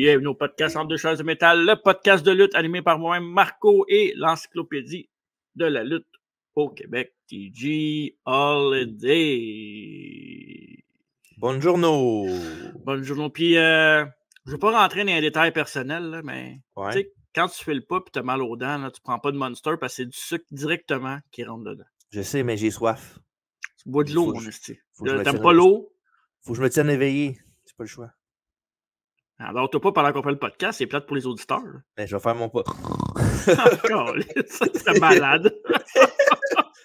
Bienvenue au podcast Entre deux chaises de métal, le podcast de lutte animé par moi-même, Marco, et l'encyclopédie de la lutte au Québec, TG Holiday. Buongiorno! Bonjour. Puis, je ne veux pas rentrer dans les détails personnels, là, mais tu sais, quand tu fais le pas et tu as mal aux dents, là, tu prends pas de Monster parce que c'est du sucre directement qui rentre dedans. Je sais, mais j'ai soif. Tu bois de l'eau, mon esti. T'aimes pas l'eau? l'eau? Faut que je me tienne éveillé. C'est pas le choix. Alors, t'as pas pendant qu'on fait le podcast, c'est plate pour les auditeurs. Ben, je vais faire mon pas. Encore, ça serait malade.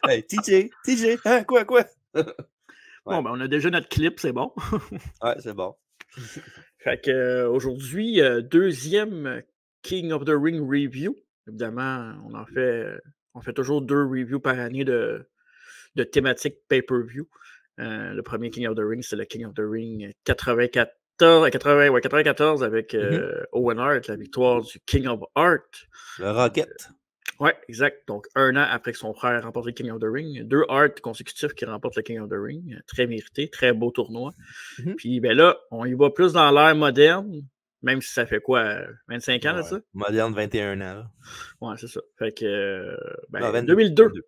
Hey, TJ, hein, quoi? Ouais. Bon, ben, on a déjà notre clip, c'est bon. Ouais, c'est bon. Fait que aujourd'hui, deuxième King of the Ring review. Évidemment, on fait toujours 2 reviews par année de thématiques pay-per-view. Le premier King of the Ring, c'est le King of the Ring 94 avec Owen Hart, la victoire du King of Heart. Le Rocket. Ouais, exact. Donc, 1 an après que son frère ait remporté le King of the Ring. 2 Hart consécutifs qui remportent le King of the Ring. Très mérité, très beau tournoi. Puis, ben là, on y va plus dans l'ère moderne, même si ça fait quoi, 25 ans, là, ça? Moderne, 21 ans. Là. Ouais, c'est ça. Fait que, ben, non, 22, 2002. 22.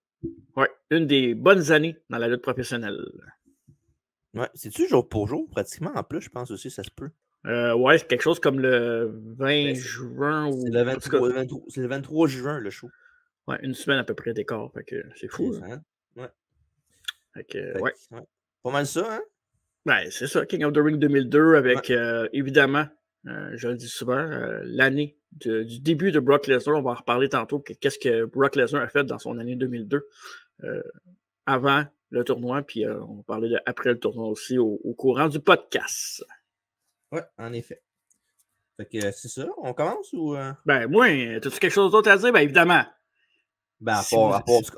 Ouais, une des bonnes années dans la lutte professionnelle. Ouais, c'est-tu jour pour jour, pratiquement, en plus, je pense aussi, ça se peut. Ouais, c'est quelque chose comme le 20 juin. C'est le 23 juin, le show. Ouais, une semaine à peu près d'écart. Fait que c'est fou. Hein? Ouais. Fait que, ouais. Pas mal ça, hein? Ben, c'est ça, King of the Ring 2002 avec, évidemment, je le dis souvent, l'année du début de Brock Lesnar. On va en reparler tantôt. Qu'est-ce que Brock Lesnar a fait dans son année 2002 avant le tournoi, puis on va parler de après le tournoi aussi au courant du podcast. Ouais, en effet. Fait que c'est ça, on commence ou... Ben, moi, t'as-tu quelque chose d'autre à dire? Ben, évidemment. Ben,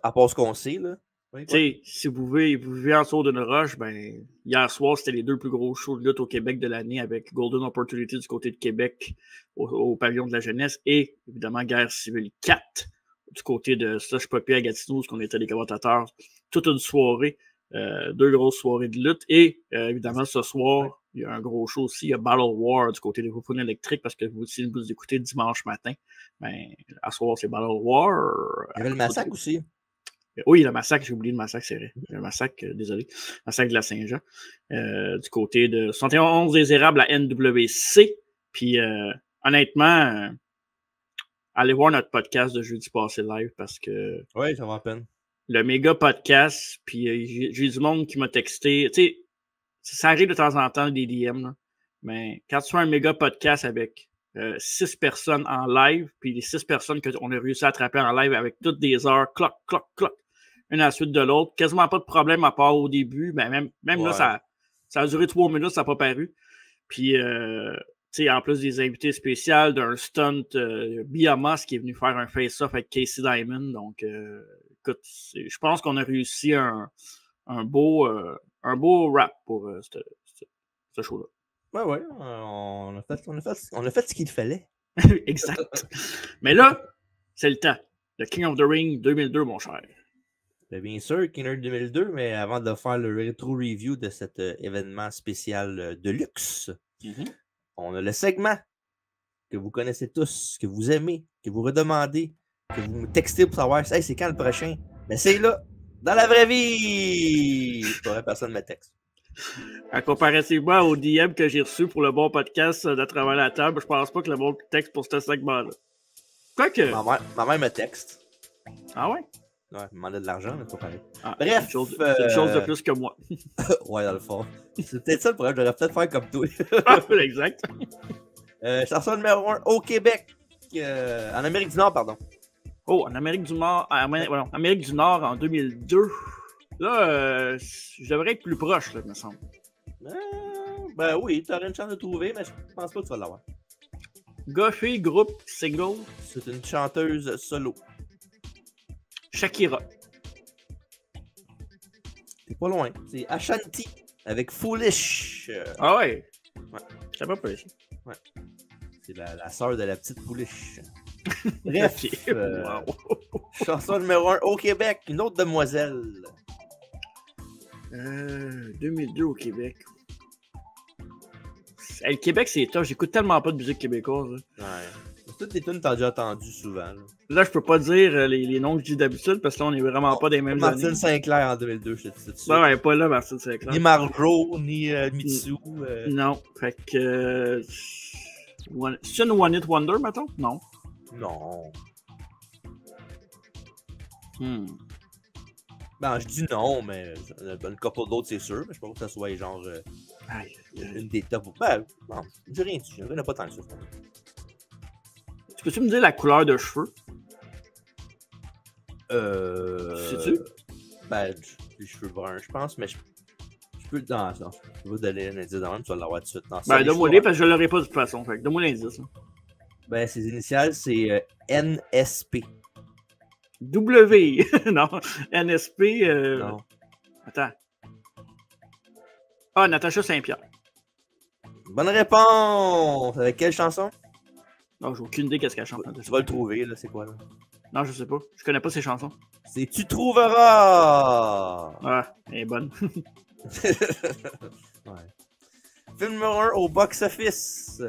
à part ce qu'on sait, là. Oui, si vous vivez en dessous d'une roche, ben, hier soir, c'était les 2 plus gros shows de lutte au Québec de l'année avec Golden Opportunity du côté de Québec au pavillon de la jeunesse et, évidemment, Guerre civile 4 du côté de Slush Poppy à Gatineau, où on était des commentateurs toute une soirée, 2 grosses soirées de lutte et, évidemment, ce soir, il y a un gros show aussi, il y a Battle War du côté des Foufoune électriques parce que si vous écoutez dimanche matin, ben, à soir, c'est Battle War. Il y avait le massacre aussi. Oui, le massacre, j'ai oublié le massacre, c'est vrai. Le massacre, désolé. Massacre de la Saint-Jean. Du côté de 71 des érables à NWC. Puis, honnêtement, allez voir notre podcast de jeudi passé live parce que. Oui, ça va à peine. Le méga podcast, puis j'ai du monde qui m'a texté. Tu sais, ça arrive de temps en temps des DM, là. Mais quand tu fais un méga podcast avec 6 personnes en live, puis les 6 personnes qu'on a réussi à attraper en live avec toutes des heures, cloc, une à la suite de l'autre. Quasiment pas de problème à part au début. Mais même là, ça a duré 3 minutes, ça n'a pas paru. Puis, tu sais, en plus des invités spéciaux, d'un stunt, Biamas qui est venu faire un face-off avec Casey Diamond. Donc, écoute, je pense qu'on a réussi un beau rap pour ce show-là. Ouais, on a fait ce qu'il fallait. Exact. Mais là, c'est le temps. Le King of the Ring 2002, mon cher. Bien sûr, King of the Ring 2002, mais avant de faire le rétro-review de cet événement spécial de luxe, on a le segment que vous connaissez tous, que vous aimez, que vous redemandez, que vous me textez pour savoir hey, c'est quand le prochain. Mais c'est là, dans la vraie vie! Pas vrai, personne me texte. Comparativement au DM que j'ai reçu pour le bon podcast de travers la table, je pense pas que le monde texte pour ce segment-là. Quoique. Ma mère me texte. Ah ouais? Ouais, elle me demandait de l'argent, mais c'est pas pareil. Bref. C'est une chose de plus que moi. Ouais, dans le fond. C'est peut-être ça le problème, j'aurais peut-être faire comme toi. Exact. Chanson numéro 1 au Québec. En Amérique du Nord, pardon. Oh, en Amérique du Nord. Amérique du Nord en 2002. Là, je devrais être plus proche, là, il me semble. Ben oui, tu aurais une chance de trouver, mais je pense pas que tu vas l'avoir. Gars-fille, groupe, single. C'est une chanteuse solo. Shakira. T'es pas loin. C'est Ashanti avec Foolish. Ah ouais? Ouais. Je savais pas ici. Ouais. C'est la sœur de la petite Foolish. Bref. Chanson numéro 1 au Québec, une autre demoiselle. 2002 au Québec. Le Québec, c'est tough. J'écoute tellement pas de musique québécoise. Là. Ouais. Toutes les tunes que t'as déjà entendues souvent. Là, je peux pas dire les noms que je dis d'habitude parce que là, on est vraiment pas des mêmes Martine années. Saint-Clair en 2002, je te dis ça. Non, elle est pas là, Martine Saint-Clair. Ni Marjo, ni Mitsu. Non. Fait que. C'est une One Hit Wonder, mettons? Non. Non. Hmm. Ben, je dis non, mais une couple d'autres, c'est sûr. Mais je pense que ça soit genre une des top. Ben, non, je dis rien dessus. Je ne pas tant que ça. Tu peux-tu me dire la couleur de cheveux? Sais-tu? Ben, les cheveux bruns, je pense, mais je peux. Non, je vais donner un indice de même, tu vas l'avoir tout de suite. Non, Ben, donne-moi-les parce que je l'aurai pas de toute façon. Fait que donne-moi l'indice. Hein. Ben, ses initiales, c'est NSP. W. Non, NSP. Non. Attends. Ah, Natacha Saint-Pierre. Bonne réponse! Avec quelle chanson? Non, j'ai aucune idée qu'est-ce qu'elle chante. Tu vas le trouver, là, c'est quoi, là? Non, je sais pas. Je connais pas ses chansons. C'est Tu trouveras! Ah, elle est bonne. Ouais. Film numéro 1 au box-office.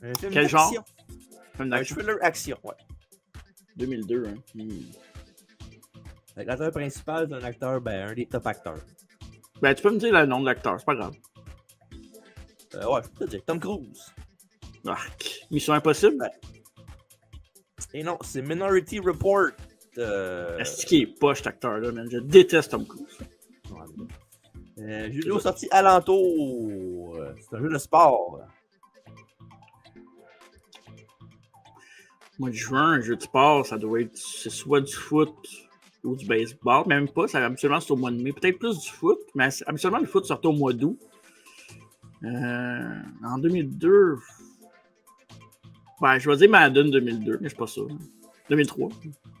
Un film Quel d'action. genre? Film Un d'action. thriller action, ouais. 2002, hein. L'acteur principal, c'est un acteur, ben, un des top acteurs. Ben, tu peux me dire le nom de l'acteur, c'est pas grave. Ouais, je peux te dire, Tom Cruise. Arc. Mission Impossible? Ouais. Et non, c'est Minority Report. Est-ce qu'il est poche, cet acteur-là, man? Je déteste Tom Cruise. Jeu vidéo sorti alentour. C'est un jeu de sport. Mois de juin, un jeu de sport, ça doit être c'est soit du foot ou du baseball. Même pas, ça, habituellement c'est au mois de mai. Peut-être plus du foot, mais habituellement le foot sort au mois d'août. En 2002, ben, je vais dire Madden 2002, mais je suis pas sûr. 2003.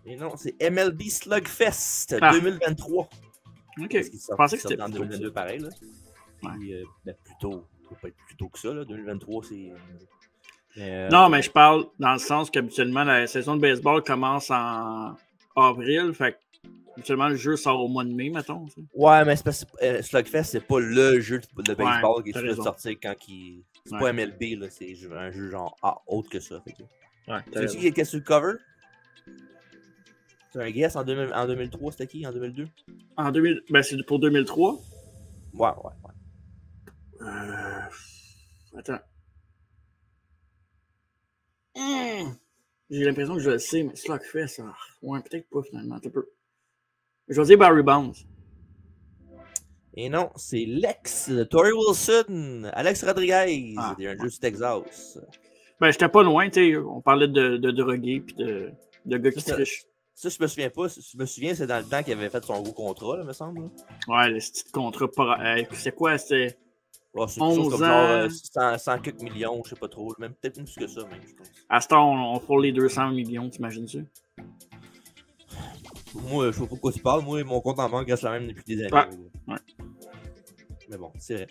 Et non, c'est MLB Slugfest 2023. Ok, je pensais que c'était en 2022 pareil. Là. Ouais. Puis, ben, plutôt, ça peut pas être plus tôt que ça. Là. 2023, c'est... Non, mais je parle dans le sens qu'habituellement, la saison de baseball commence en avril. Fait que, habituellement, le jeu sort au mois de mai, mettons. Ça. Ouais, mais c'est parce que Slugfest, c'est pas le jeu de baseball qui est supposé sortir quand il... C'est pas MLB, là, c'est un jeu genre autre que ça. Fait que... Ouais, tu sais qui est sur le cover? C'est un guess en 2003, c'était qui? En 2002? En 2000... Ben, c'est pour 2003? Ouais. Attends. J'ai l'impression que je le sais, mais Slugfest, ça... Ouais, peut-être pas finalement, un peu. Je vais dire Barry Bonds. Et non, c'est Lex, Tori Wilson, Alex Rodriguez. Il y a un jeu sur Texas. Ben, j'étais pas loin, tu sais. On parlait de drogués pis de gars qui trichent. Ça, je me souviens pas. Je me souviens, c'est dans le temps qu'il avait fait son gros contrat, là, me semble. Là. Ouais, le petit contrat. C'est quoi? C'était. Ouais, c'est 11 comme ans. Genre 100 quelques millions, je sais pas trop. Même peut-être plus que ça, même, je pense. À ce temps, on frôle les 200 millions, t'imagines-tu? Moi, je sais pas pourquoi tu parles. Moi, mon compte en banque reste la même depuis des années. Ouais. Mais bon, c'est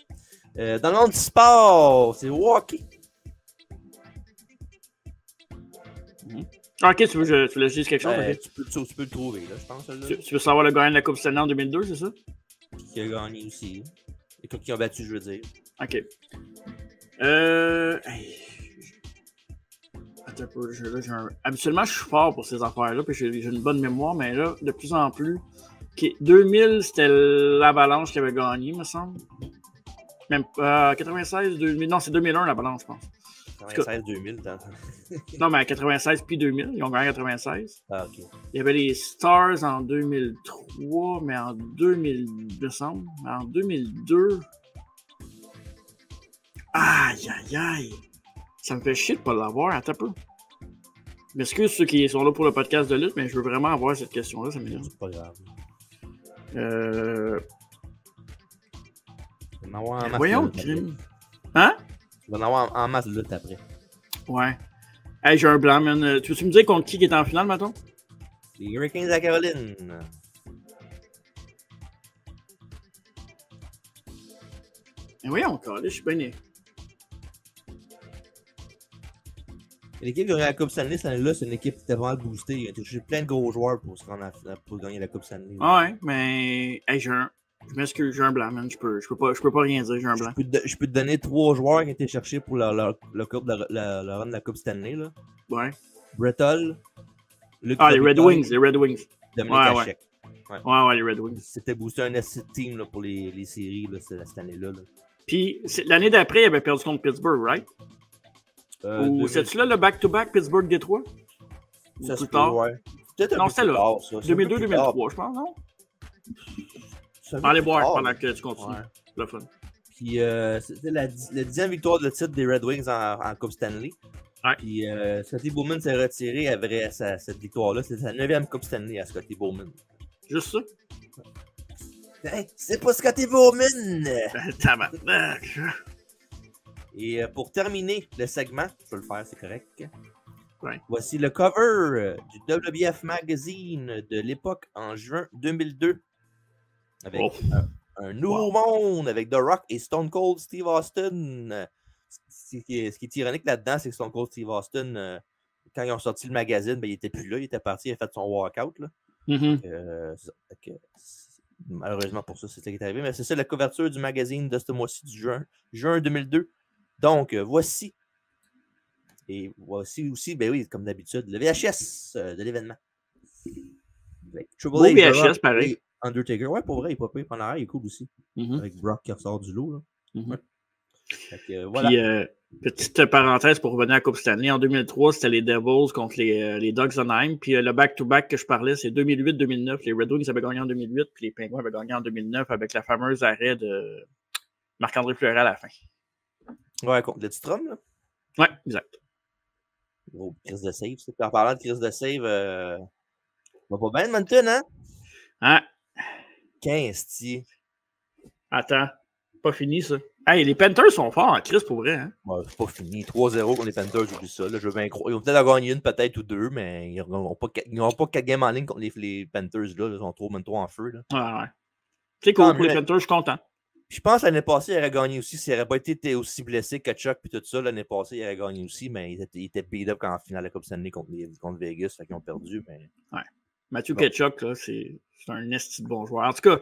vrai. Dans le monde du sport, c'est hockey. Ok, tu veux que je dise quelque chose? Okay. Tu peux le trouver, là, je pense. Là. Tu veux savoir le gagnant de la Coupe Stanley en 2002, c'est ça? Qui a gagné aussi. Et qui ont battu, je veux dire. Ok. Attends un peu. Habituellement, je suis fort pour ces affaires-là, puis j'ai une bonne mémoire, mais là, de plus en plus. Okay. 2000, c'était l'Avalanche qui avait gagné, me semble. Même 96, 2000. Non, c'est 2001 l'Avalanche, je pense. 96, 2000, non, mais à 96 puis 2000, ils ont gagné en 96. Ah, ok. Il y avait les Stars en 2003, mais en 2000, me semble. En 2002. Aïe. Ça me fait chier de pas l'avoir. Attends un peu. Je m'excuse ceux qui sont là pour le podcast de lutte, mais je veux vraiment avoir cette question-là. Ça m'énerve. C'est pas grave. Voyons, crime. Hein? Tu vas en avoir en masse de lutte après. Ouais. Hey, j'ai un blanc, man. Tu veux-tu me dire contre qui est en finale, maintenant? Les Hurricanes de la Caroline. Mais voyons, je suis bien né. L'équipe qui a gagné la Coupe Stanley, cette année-là, c'est une équipe qui était vraiment boostée. Il a touché plein de gros joueurs pour gagner la Coupe Stanley. Ouais, mais hey, j'ai un. Je m'excuse, j'ai un blanc, man. Je peux pas rien dire, j'ai un blanc. Je peux te donner 3 joueurs qui ont été cherchés pour le run de la Coupe Stanley. Là. Ouais. Brett Hull, Luc les Red Wings. Dominique Hachek. Ouais, les Red Wings. C'était boosté un SC team là, pour les séries là, cette année-là. Là. Puis l'année d'après, il avait perdu contre Pittsburgh, right? Ou c'est-tu là le back-to-back Pittsburgh-Détroit? Ça se peut, ouais. Non, c'était là. 2002-2003, je pense, non? Allez boire pendant que tu continues. Ouais. Le fun. Puis c'était la 10e victoire de titre des Red Wings en Coupe Stanley. Ouais. Puis Scotty Bowman s'est retiré après cette victoire-là. C'était sa 9e Coupe Stanley à Scotty Bowman. Juste ça? Hey, c'est pas Scotty Bowman! Tabarnak! Et pour terminer le segment, je peux le faire, c'est correct. Ouais. Voici le cover du WWF Magazine de l'époque en juin 2002. Avec un nouveau monde avec The Rock et Stone Cold Steve Austin. Ce qui est ironique là-dedans, c'est que Stone Cold Steve Austin, quand ils ont sorti le magazine, ben, il n'était plus là, il était parti, il a fait son walkout. Là. Malheureusement pour ça, c'est ça qui est arrivé. Mais c'est ça la couverture du magazine de ce mois-ci du juin 2002. Donc, voici. Et voici aussi, ben oui, comme d'habitude, le VHS de l'événement. Beau VHS, pareil. Undertaker, ouais, pour vrai, il est pas pire. Pendant l'arrière, il est cool aussi. Avec Brock qui ressort du lot. Là. Ouais. Fait que, voilà. Puis, petite parenthèse pour revenir à la Coupe Stanley. En 2003, c'était les Devils contre les Ducks d'Anaheim. Puis le back-to-back que je parlais, c'est 2008-2009. Les Red Wings avaient gagné en 2008, puis les Penguins avaient gagné en 2009 avec la fameuse arrêt de Marc-André Fleury à la fin. Ouais, contre le Strom, là. Ouais, exact. Gros crise de save. En parlant de crise de save, va pas bien Edmonton, hein? Hein? 15, Attends, pas fini ça. Hey, les Panthers sont forts en crise pour vrai, hein? Ouais, c'est pas fini. 3-0 contre les Panthers, j'oublie ça. Là, je veux bien croire. Ils vont peut-être en gagner une, peut-être, ou deux, mais ils n'auront pas 4 games en ligne contre les Panthers, là. Ils sont même trop en feu, là. Ouais. C'est cool pour les Panthers, je suis content. Je pense que l'année passée, il aurait gagné aussi. S'il n'aurait pas été aussi blessé que Chuck et tout ça, l'année passée, il aurait gagné aussi, mais il était beat up en finale de la Coupe Stanley contre Vegas, fait qu'ils ont perdu. Mais... Ouais. Matthew Tkachuk, là, c'est un esti de bon joueur. En tout cas,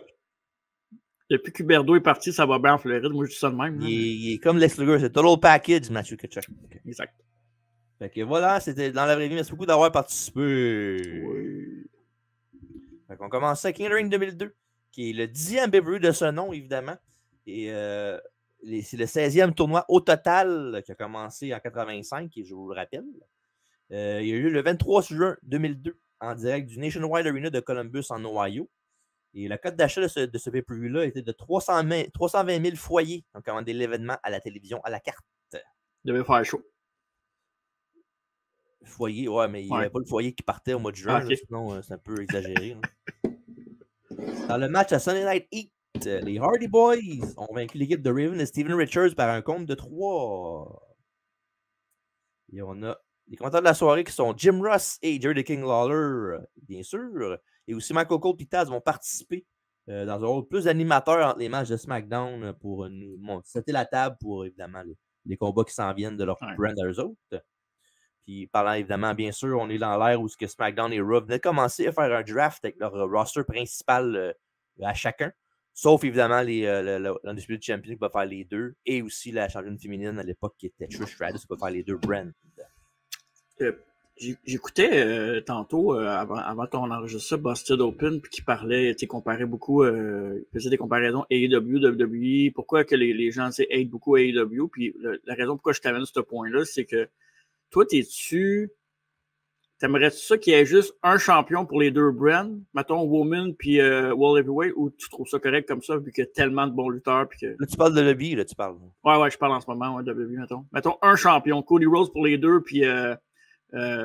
depuis qu'Huberdeau est parti, ça va bien en Floride. Moi, je dis ça de même. Il est comme Lex Luger, c'est total package, Matthew Tkachuk. Exact. Fait que voilà, c'était dans la vraie vie. Merci beaucoup d'avoir participé. Oui. Fait qu'on commence avec King 2002, qui est le 10e Babe de ce nom, évidemment. Et c'est le 16e tournoi au total qui a commencé en 85, et je vous le rappelle. Il a eu lieu le 23 juin 2002 en direct du Nationwide Arena de Columbus en Ohio. Et le code d'achat de ce pay-per-view-là était de 320 000 foyers qui ont commandé l'événement à la télévision à la carte. Il devait faire chaud. Foyer, ouais, mais il n'y avait pas le foyer qui partait au mois de juin, okay. Sinon c'est un peu exagéré. Dans le match à Sunday Night Heat, les Hardy Boys ont vaincu l'équipe de Raven et Steven Richards par un compte de 3. Et on a les commentateurs de la soirée qui sont Jim Ross et Jerry the King Lawler, bien sûr. Et aussi Michael Cole et Taz vont participer dans un rôle plus d'animateur entre les matchs de SmackDown pour nous setter la table pour évidemment les combats qui s'en viennent de leur brand à eux autres. Puis parlant évidemment, bien sûr, on est dans l'ère où SmackDown et Raw venaient de commencer à faire un draft avec leur roster principal à chacun. Sauf évidemment l'Undisputed Champion qui va faire les deux. Et aussi la championne féminine à l'époque qui était Trish Stratus qui va faire les deux brands. J'écoutais tantôt, avant qu'on enregistre ça, Busted Open, puis qui parlait, tu sais, comparait beaucoup, il faisait des comparaisons AEW, WWE, pourquoi que les gens, tu sais, aident beaucoup AEW, puis la raison pourquoi je t'amène ce point-là, c'est que toi, t'aimerais-tu ça qu'il y ait juste un champion pour les deux brands, mettons Woman puis World Heavyweight, ou tu trouves ça correct comme ça, vu qu'il y a tellement de bons lutteurs, puis que... Là, tu parles de lobby, là, tu parles. Ouais, je parle en ce moment, WWE, mettons. Mettons un champion, Cody Rhodes pour les deux, puis...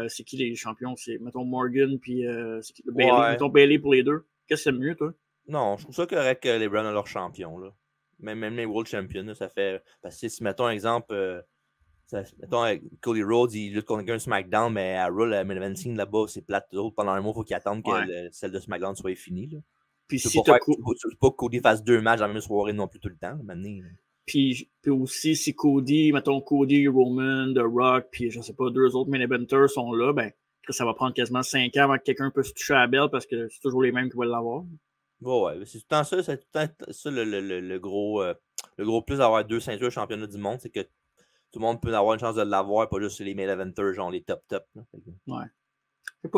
c'est qui les champions? C'est, mettons, Morgan, puis c'est qui? Bailey. Mettons Bailey pour les deux. Qu'est-ce que c'est mieux, toi? Non, je trouve ça correct que les Browns ont leur champion, là. Même les World Champions, là, ça fait... Parce que si, mettons, exemple, mettons, Cody Rhodes, il lutte contre un SmackDown, mais à Raw, la main event scene, là-bas, c'est plate. Pendant un mois, il faut qu'ils attendent que celle de SmackDown soit finie, là. Puis tu si pas que Cody fasse 2 matchs dans la même soirée non plus tout le temps, maintenant. Puis aussi, si Cody, mettons Cody, Roman, The Rock, puis je sais pas, 2 autres main eventers sont là, ben, ça va prendre quasiment 5 ans avant que quelqu'un puisse se toucher à la belle parce que c'est toujours les mêmes qui veulent l'avoir. Bon, ouais, c'est tout le temps ça, c'est tout le temps ça le gros plus d'avoir 2 ceintures de championnat du monde, c'est que tout le monde peut avoir une chance de l'avoir, pas juste les main eventers, genre les top. Là. Ouais.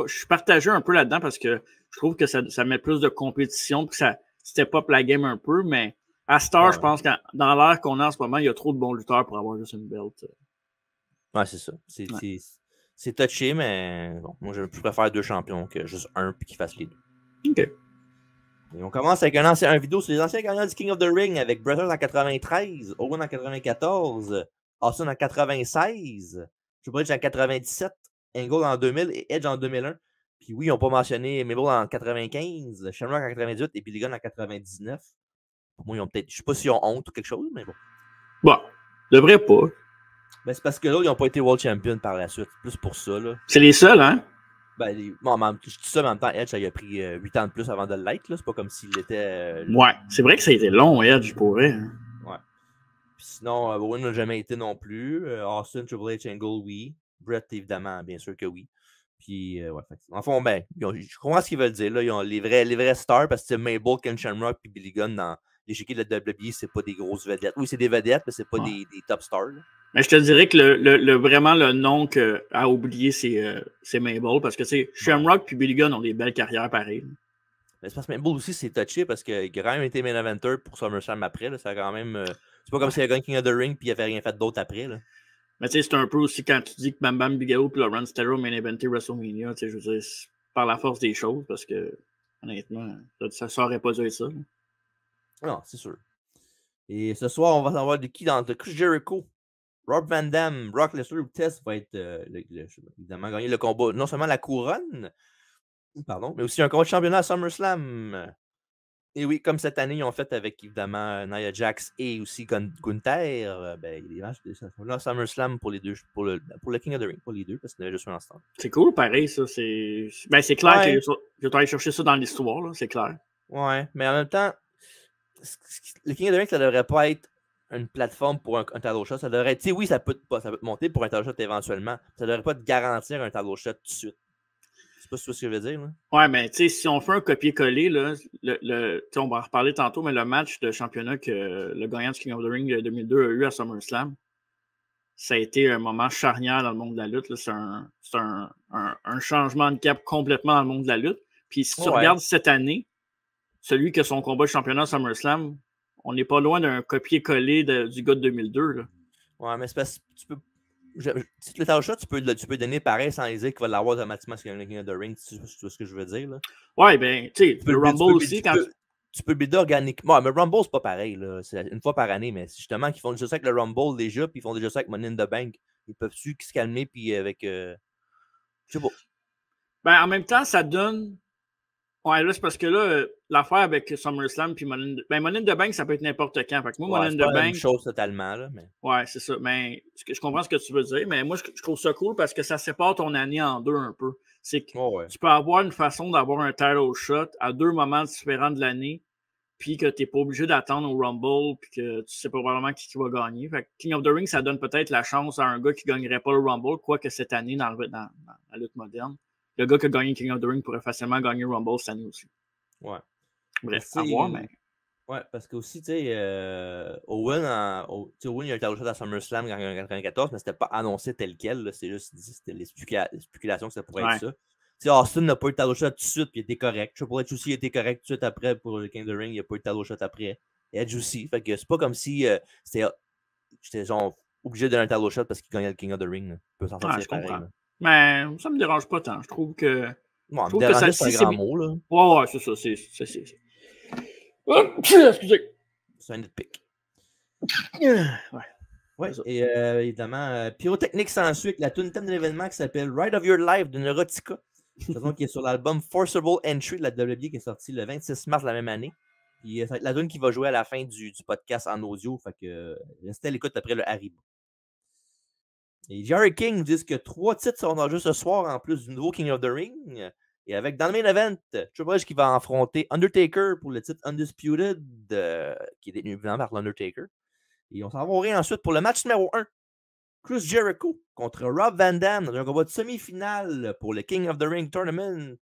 Je suis partagé un peu là-dedans parce que je trouve que ça met plus de compétition, puis ça step up la game un peu, mais à Star, je pense que dans l'ère qu'on a en ce moment, il y a trop de bons lutteurs pour avoir juste une belt. Ouais, c'est ça. C'est touché, mais bon, moi, je préfère 2 champions que juste un puis qu'ils fassent les deux. OK. Et on commence avec un vidéo sur les anciens gagnants du King of the Ring avec Bret Hart en 93, Owen en 94, Austin en 96, Triple H en 97, Angle en 2000 et Edge en 2001. Puis oui, ils n'ont pas mentionné Mabel en 95, Shamrock en 98 et Billy Gunn en 99. Pour moi, ils ont peut-être, je sais pas s'ils ont honte ou quelque chose, mais bon. Bon, devrait pas. Ben, c'est parce que là, ils n'ont pas été World Champion par la suite. Plus pour ça, là. C'est les seuls, hein? Ben, je dis ça, mais en même temps, Edge, ça, il a pris 8 ans de plus avant de l'être. C'est pas comme s'il était. Ouais, c'est vrai que ça a été long, Edge, pour vrai. Hein. Ouais. Puis sinon, Owen n'a jamais été non plus. Austin, Triple H, Angle, oui. Brett, évidemment, bien sûr que oui. Puis, ouais. En fond, ben, je comprends ce qu'ils veulent dire. Là, ils ont les vrais stars parce que c'est Mabel, Ken Shamrock puis Billy Gunn dans l'échiquier de la WWE, c'est pas des grosses vedettes. Oui, c'est des vedettes, mais c'est pas des top stars. Là. Mais je te dirais que vraiment le nom à oublier, c'est Mabel parce que Shamrock puis Billy Gunn ont des belles carrières pareilles. Mais c'est parce que Mabel aussi, c'est touché parce qu'il a quand même été main eventer pour SummerSlam après. Là, ça a quand même. C'est pas comme s'il a gagné King of the Ring puis il avait rien fait d'autre après. Là. Mais tu sais, c'est un peu aussi quand tu dis que Bam Bam Bigelow et Lawrence Taylor main eventé WrestleMania, tu sais, je veux dire, par la force des choses parce que, honnêtement, ça saurait pas dû être ça. Là. Non, c'est sûr. Et ce soir, on va savoir de qui dans Chris Jericho. Rob Van Dam, Brock Lesnar ou Test va être évidemment gagner le combat, non seulement la couronne, pardon, mais aussi un combat de championnat à SummerSlam. Et oui, comme cette année, ils ont fait avec évidemment Nia Jax et aussi Gunther, ben, il y a des matchs de SummerSlam pour les deux, pour le King of the Ring, pour les deux, parce qu'il y en avait juste un instant. C'est cool, pareil, ça. C'est clair que je dois aller chercher ça dans l'histoire, c'est clair. Ouais, mais en même temps, le King of the Ring, ça devrait pas être une plateforme pour un title shot. Ça devrait être, tu sais, oui, ça peut te monter pour un title shot éventuellement. Ça devrait pas te garantir un title shot tout de suite. C'est pas ce que je veux dire, là. Ouais, mais tu sais, si on fait un copier-coller, là, on va en reparler tantôt, mais le match de championnat que le gagnant du King of the Ring 2002 a eu à SummerSlam, ça a été un moment charnière dans le monde de la lutte. C'est un changement de cap complètement dans le monde de la lutte. Puis si tu regardes cette année, celui qui a son combat de championnat à SummerSlam, on n'est pas loin d'un copier-coller du gars de 2002. Là. Ouais, mais c'est parce que tu peux. Le title shot, tu peux donner pareil sans les dire qu'il va l'avoir automatiquement sur le King of the Ring. Tu vois ce que je veux dire, là? Ouais, ben, tu sais, le Rumble aussi, quand. Tu peux builder organiquement. Ouais, mais Rumble, c'est pas pareil, là. C'est une fois par année, mais justement, qu'ils font déjà ça avec le Rumble déjà, puis ils font déjà ça avec Money in the Bank. Ils peuvent-tu se calmer, puis avec. Je sais pas. Ben, en même temps, ça donne. Ouais, là, c'est parce que là, l'affaire avec SummerSlam puis Money in the Bank, ça peut être n'importe quand. Fait que moi, Money in the Bank. C'est pas la même chose totalement, là. Mais... Ouais, c'est ça. Mais je comprends ce que tu veux dire, mais moi, je trouve ça cool parce que ça sépare ton année en deux un peu. C'est que tu peux avoir une façon d'avoir un title shot à deux moments différents de l'année, puis que tu n'es pas obligé d'attendre au Rumble, puis que tu sais pas vraiment qui va gagner. Fait que King of the Ring, ça donne peut-être la chance à un gars qui ne gagnerait pas le Rumble, quoique cette année, dans la lutte moderne, le gars qui a gagné King of the Ring pourrait facilement gagner le Rumble cette année aussi. Ouais. Bref, à voir, mais... Ouais, parce que aussi, tu sais, Owen, il y a un title shot à SummerSlam en 1994, mais c'était pas annoncé tel quel. C'est juste, c'était les spéculations que ça pourrait être ça. Tu sais, Austin n'a pas eu de title shot tout de suite, puis il était correct. Triple H aussi, il était correct tout de suite après pour le King of the Ring, il n'a pas eu de title shot après. Edge aussi. Fait que c'est pas comme si j'étais genre obligé de donner un title shot parce qu'il gagnait le King of the Ring. Il peut s'en sortir pareil. Là. Mais ça me dérange pas tant. Je trouve que. Bon, je trouve que ça, c'est un grand mot, là. Ouais, c'est ça. C'est... Excusez. C'est un nitpick. Ouais, et évidemment, Pyrotechnique s'ensuit avec la tune thème de l'événement qui s'appelle Ride of Your Life de Neurotica. Qui est sur l'album Forcible Entry de la WWE qui est sorti le 26 mars de la même année. Puis ça va être la tune qui va jouer à la fin du podcast en audio. Fait que restez à l'écoute après le Haribo. Et Jerry King dit que 3 titres seront en jeu ce soir en plus du nouveau King of the Ring. Et avec dans le main event, Triple H qui va affronter Undertaker pour le titre Undisputed, qui est détenu évidemment par l'Undertaker. Et on s'en va ouvrir ensuite pour le match numéro 1. Chris Jericho contre Rob Van Dam dans un combat de semi-finale pour le King of the Ring Tournament.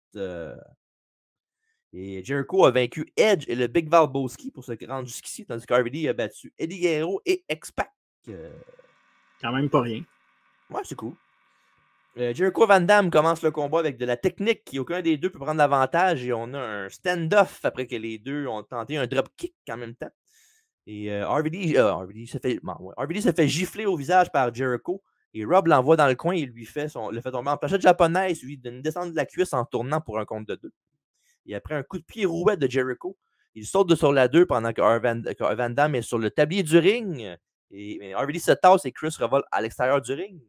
Et Jericho a vaincu Edge et le Big Val Boski pour se rendre jusqu'ici, tandis qu'RVD a battu Eddie Guerrero et X-Pac. Quand même pas rien. Ouais, c'est cool. Jericho Van Damme commence le combat avec de la technique qui aucun des deux peut prendre l'avantage et on a un stand-off après que les deux ont tenté un drop-kick en même temps. Et RVD se fait gifler au visage par Jericho et Rob l'envoie dans le coin et le fait tomber en planchette japonaise, suivi d'une descente de la cuisse en tournant pour un compte de 2. Et après un coup de pied rouette de Jericho, il saute de sur la 2 pendant que Van Damme est sur le tablier du ring. Et RVD se tasse et Chris revole à l'extérieur du ring.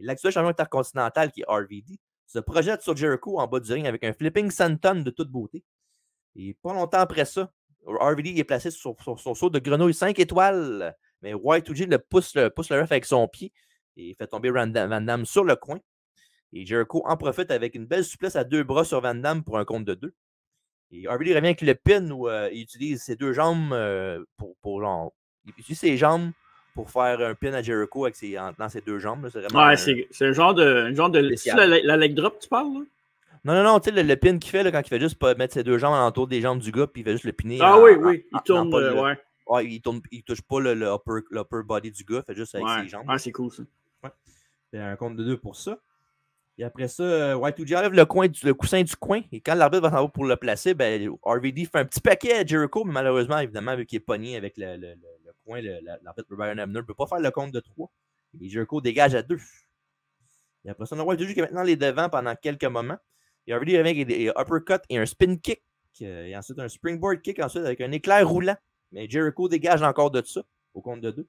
L'actuel champion intercontinental, qui est RVD, se projette sur Jericho en bas du ring avec un flipping senton de toute beauté. Et pas longtemps après ça, RVD est placé sur son saut de grenouille 5 étoiles, mais Y2J pousse le ref avec son pied et fait tomber Van Damme sur le coin. Et Jericho en profite avec une belle souplesse à 2 bras sur Van Damme pour un compte de 2. Et RVD revient avec le pin où il utilise ses 2 jambes il utilise ses jambes pour faire un pin à Jericho dans ses 2 jambes. C'est vraiment c'est un genre de c'est la leg drop, tu parles, là? Non, tu sais, le pin qu'il fait là, quand il fait juste mettre ses 2 jambes alentour des jambes du gars, puis il fait juste le piner. Oui, il tourne, ouais. Il touche pas le upper body du gars, il fait juste avec ses jambes. C'est cool ça. Ouais. Il fait un compte de 2 pour ça. Et après ça, Y2J enlève le coussin du coin. Et quand l'arbitre va s'en va pour le placer, ben, RVD fait un petit paquet à Jericho, mais malheureusement, évidemment, vu qu'il est pogné avec le coin, l'arbitre Brian Hebner ne peut pas faire le compte de 3. Et Jericho dégage à 2. Et après ça, on a Y2J qui est maintenant les devants pendant quelques moments. Et RVD revient avec des uppercuts et un spin kick. Et ensuite, un springboard kick ensuite avec un éclair roulant. Mais Jericho dégage encore de ça, au compte de 2.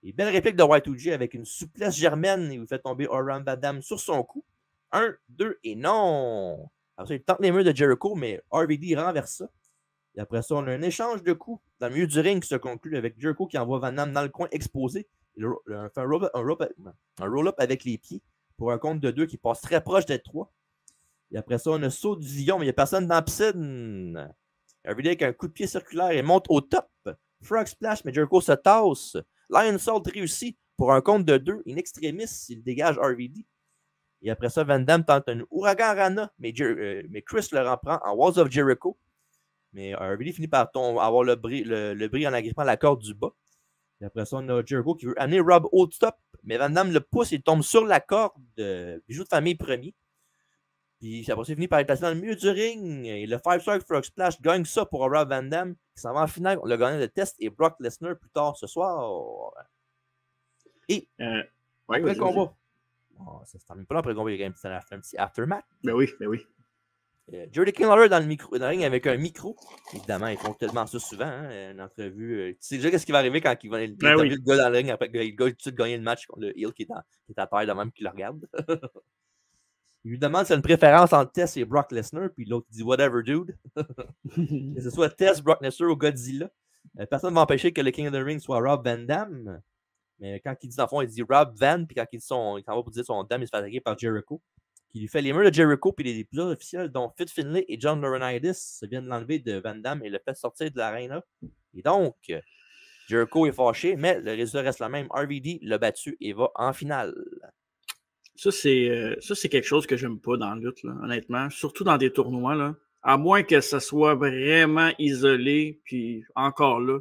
Et belle réplique de Y2J avec une souplesse germaine. Il vous fait tomber Oran Van Damme sur son cou. 1, 2 et non! Après ça, il tente les murs de Jericho, mais RVD renverse ça. Et après ça, on a un échange de coups dans le milieu du ring qui se conclut avec Jericho qui envoie Van Damme dans le coin exposé. Il fait un roll-up avec les pieds pour un compte de 2 qui passe très proche d'être 3. Et après ça, on a saut du Zion, mais il n'y a personne dans la piscine. RVD avec un coup de pied circulaire et monte au top. Frog Splash, mais Jericho se tasse. Lion Salt réussit pour un compte de 2. In extremis, il dégage RVD. Et après ça, Van Damme tente un Ouragan Rana, mais Chris le reprend en Walls of Jericho. Mais RVD finit par avoir le bris en agrippant la corde du bas. Et après ça, on a Jericho qui veut amener Rob au top, mais Van Damme le pousse et il tombe sur la corde. Bijou de famille premier. Puis après ça, il finit par être placé dans le milieu du ring. Et le 5-star Frog Splash gagne ça pour Rob Van Damme, qui s'en va en finale. On l'a gagné le test et Brock Lesnar plus tard ce soir. Et après le combat. Oh, ça se termine pas là après le combat, il y a un petit aftermath. Ben oui. Jerry King Lawler dans le ring avec un micro. Évidemment, ils font tellement ça souvent, hein, une entrevue. Tu sais déjà qu'est-ce qui va arriver quand il va interviewer le gars dans le ring après que le gars tout de suite gagner le match contre le heel qui est à terre de même qui le regarde. Il lui demande si c'est une préférence entre Tess et Brock Lesnar, puis l'autre dit whatever dude. Que ce soit Tess, Brock Lesnar ou Godzilla. Personne ne va empêcher que le King of the Ring soit Rob Van Damme. Mais quand il dit dans le fond, il dit Rob Van, puis quand il s'en va pour dire son Dame, il se fait attaquer par Jericho. Qui lui fait les murs de Jericho, puis les pilotes officiels, dont Fit Finlay et John Laurinaitis, viennent l'enlever de Van Damme et le fait sortir de l'arena. Et donc, Jericho est fâché, mais le résultat reste le même. RVD l'a battu et va en finale. Ça, c'est quelque chose que j'aime pas dans la lutte, là, honnêtement. Surtout dans des tournois, là. À moins que ça soit vraiment isolé, puis encore là.